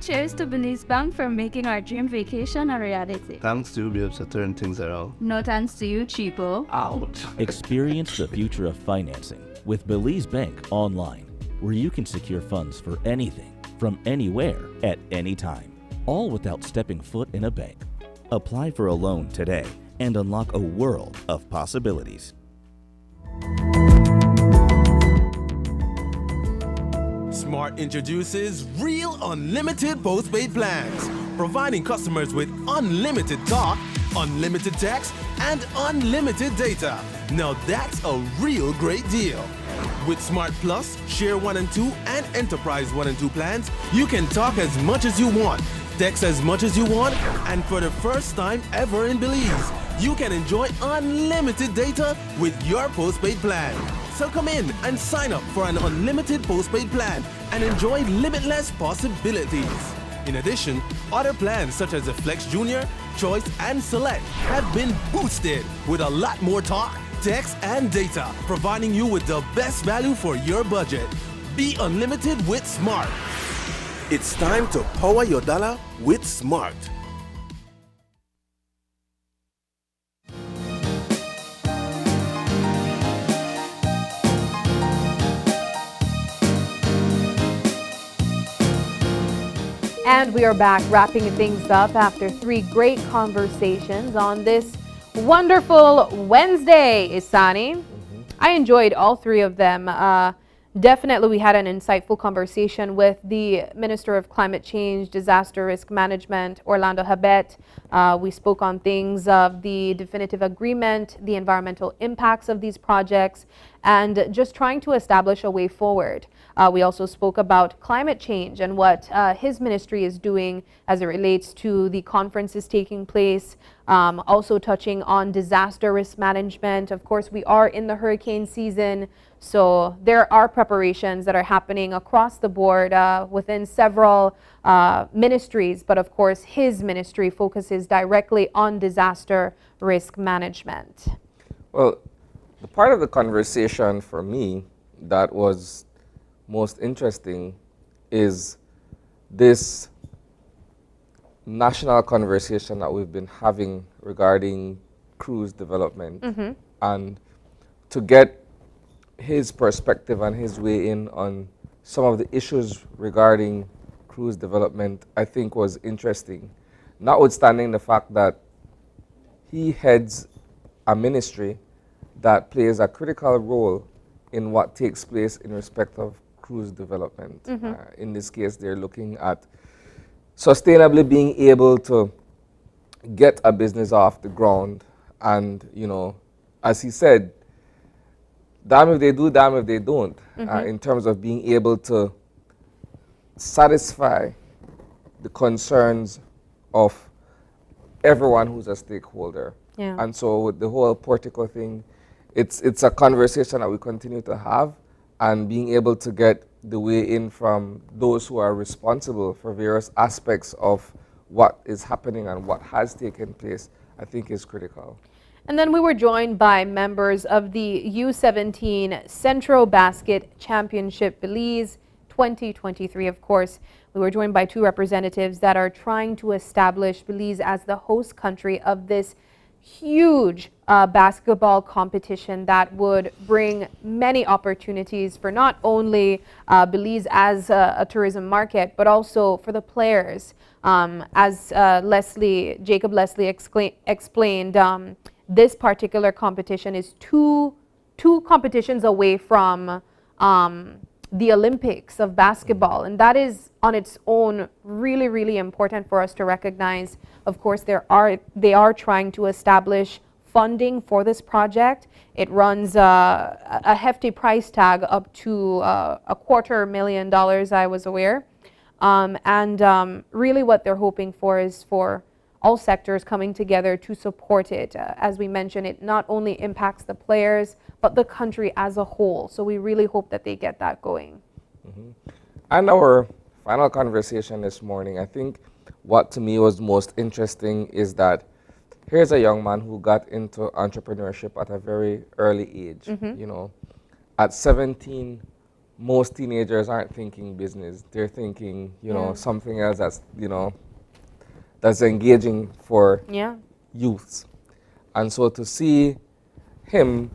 [SPEAKER 7] Cheers to Belize Bank for making our dream vacation a reality.
[SPEAKER 6] Thanks to you, babes, to turn things around.
[SPEAKER 7] No thanks to you, cheapo.
[SPEAKER 6] Out.
[SPEAKER 8] Experience the future of financing with Belize Bank online, where you can secure funds for anything, from anywhere, at any time, all without stepping foot in a bank. Apply for a loan today and unlock a world of possibilities.
[SPEAKER 18] Smart introduces Real Unlimited Postpaid Plans, providing customers with unlimited talk, unlimited text, and unlimited data. Now that's a real great deal. With Smart Plus, Share 1 and 2, and Enterprise 1 and 2 plans, you can talk as much as you want, text as much as you want, and for the first time ever in Belize, you can enjoy unlimited data with your postpaid plan. So come in and sign up for an unlimited postpaid plan and enjoy limitless possibilities. In addition, other plans such as the Flex Junior, Choice, and Select have been boosted with a lot more talk, text, and data, providing you with the best value for your budget. Be unlimited with Smart. It's time to power your dollar with Smart.
[SPEAKER 2] And we are back wrapping things up after 3 great conversations on this wonderful Wednesday, Isani. I enjoyed all 3 of them. Definitely, we had an insightful conversation with the Minister of Climate Change, Disaster Risk Management, Orlando Habet. We spoke on things of the definitive agreement, the environmental impacts of these projects, and just trying to establish a way forward. We also spoke about climate change and what his ministry is doing as it relates to the conferences taking place, also touching on disaster risk management. Of course, we are in the hurricane season, so there are preparations that are happening across the board within several ministries, but of course his ministry focuses directly on disaster risk management.
[SPEAKER 1] Well, the part of the conversation for me that was most interesting is this national conversation that we've been having regarding cruise development, and to get his perspective and his way in on some of the issues regarding cruise development, I think was interesting, notwithstanding the fact that he heads a ministry that plays a critical role in what takes place in respect of cruise development. In this case, they're looking at sustainably being able to get a business off the ground, and, you know, as he said, damn if they do, damn if they don't, in terms of being able to satisfy the concerns of everyone who's a stakeholder. And so with the whole Portico thing, it's a conversation that we continue to have, and being able to get the way in from those who are responsible for various aspects of what is happening and what has taken place, I think is critical.
[SPEAKER 2] And then we were joined by members of the U17 Centro Basket Championship Belize 2023, of course. We were joined by two representatives that are trying to establish Belize as the host country of this huge basketball competition that would bring many opportunities for not only Belize as a tourism market, but also for the players. As Jacob Leslie explained, this particular competition is two competitions away from the Olympics of basketball, and that is on its own really, really important for us to recognize. Of course, they are trying to establish funding for this project. It runs a hefty price tag up to $250,000, I was aware. Really what they're hoping for is for all sectors coming together to support it. As we mentioned, it not only impacts the players, but the country as a whole. So we really hope that they get that going.
[SPEAKER 1] And our final conversation this morning, I think what to me was most interesting is that here's a young man who got into entrepreneurship at a very early age. You know, at 17, most teenagers aren't thinking business. They're thinking, you know, something else that's, you know, that's engaging for youths. And so to see him,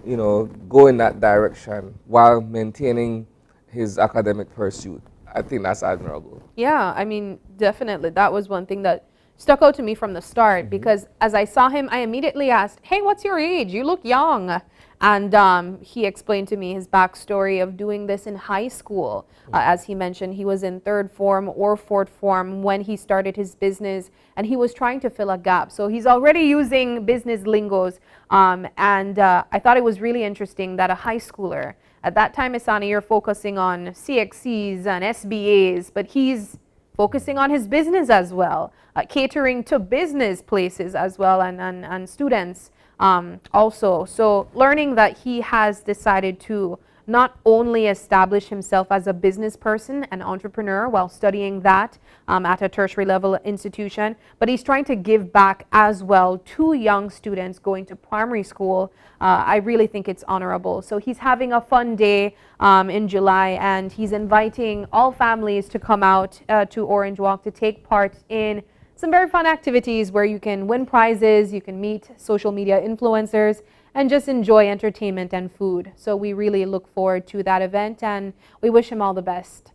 [SPEAKER 1] you know, go in that direction while maintaining his academic pursuit, I think that's admirable.
[SPEAKER 2] Yeah, I mean, definitely. That was one thing that stuck out to me from the start, because as I saw him, I immediately asked, hey, what's your age? You look young. And he explained to me his backstory of doing this in high school. As he mentioned, he was in third form or fourth form when he started his business, and he was trying to fill a gap. So he's already using business lingos. I thought it was really interesting that a high schooler, at that time, Isani, you're focusing on CXCs and SBAs, but he's focusing on his business as well, catering to business places as well, and students also. So learning that he has decided to not only establish himself as a business person, an entrepreneur, while studying that at a tertiary level institution, but he's trying to give back as well to young students going to primary school. I really think it's honorable. So he's having a fun day in July, and he's inviting all families to come out to Orange Walk to take part in some very fun activities where you can win prizes, you can meet social media influencers, and just enjoy entertainment and food. So we really look forward to that event, and we wish him all the best.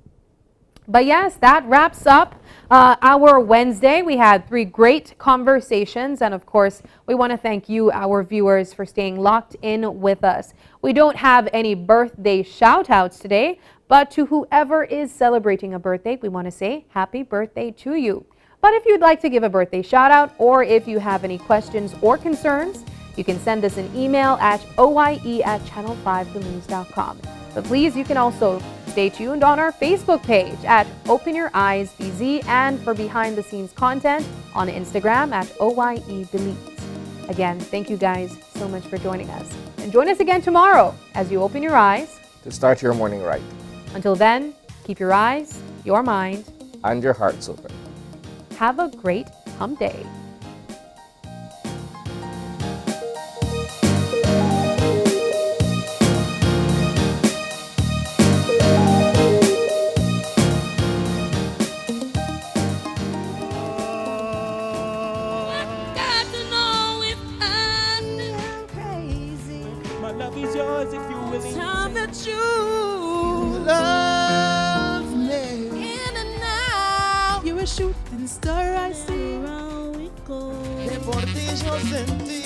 [SPEAKER 2] But yes, that wraps up our Wednesday. We had 3 great conversations, and of course, we want to thank you, our viewers, for staying locked in with us. We don't have any birthday shout-outs today, but to whoever is celebrating a birthday, we want to say happy birthday to you. But if you'd like to give a birthday shout-out, or if you have any questions or concerns, you can send us an email at oye@channel5belize.com. But please, you can also stay tuned on our Facebook page at Open Your Eyes BZ, and for behind-the-scenes content on Instagram at OYE Belize. Again, thank you guys so much for joining us. And join us again tomorrow as you open your eyes
[SPEAKER 1] to start your morning right.
[SPEAKER 2] Until then, keep your eyes, your mind,
[SPEAKER 1] and your hearts open.
[SPEAKER 2] Have a great hump day.
[SPEAKER 21] Shooting star, I see. Around we go. Que por ti yo sentí.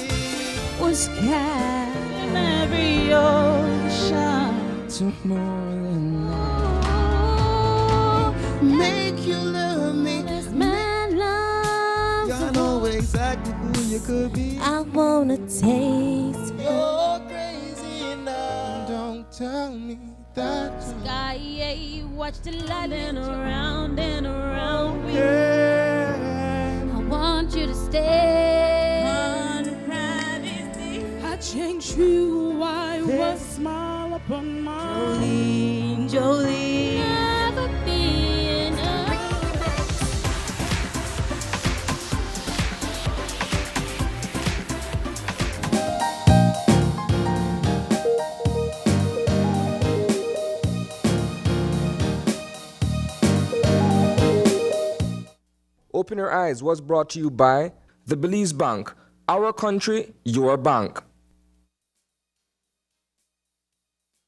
[SPEAKER 21] Was cat in every ocean. Took more than that. Make you love me. This man loves. You know exactly who you could be. I wanna taste. You're crazy now. Don't tell me that. Sky, yeah, watch the lightning around and around me. Yeah. I want you to stay. I changed you. I was smile upon my Jolene, Jolene. Never been
[SPEAKER 1] Open Your Eyes was brought to you by the Belize Bank. Our country, your bank.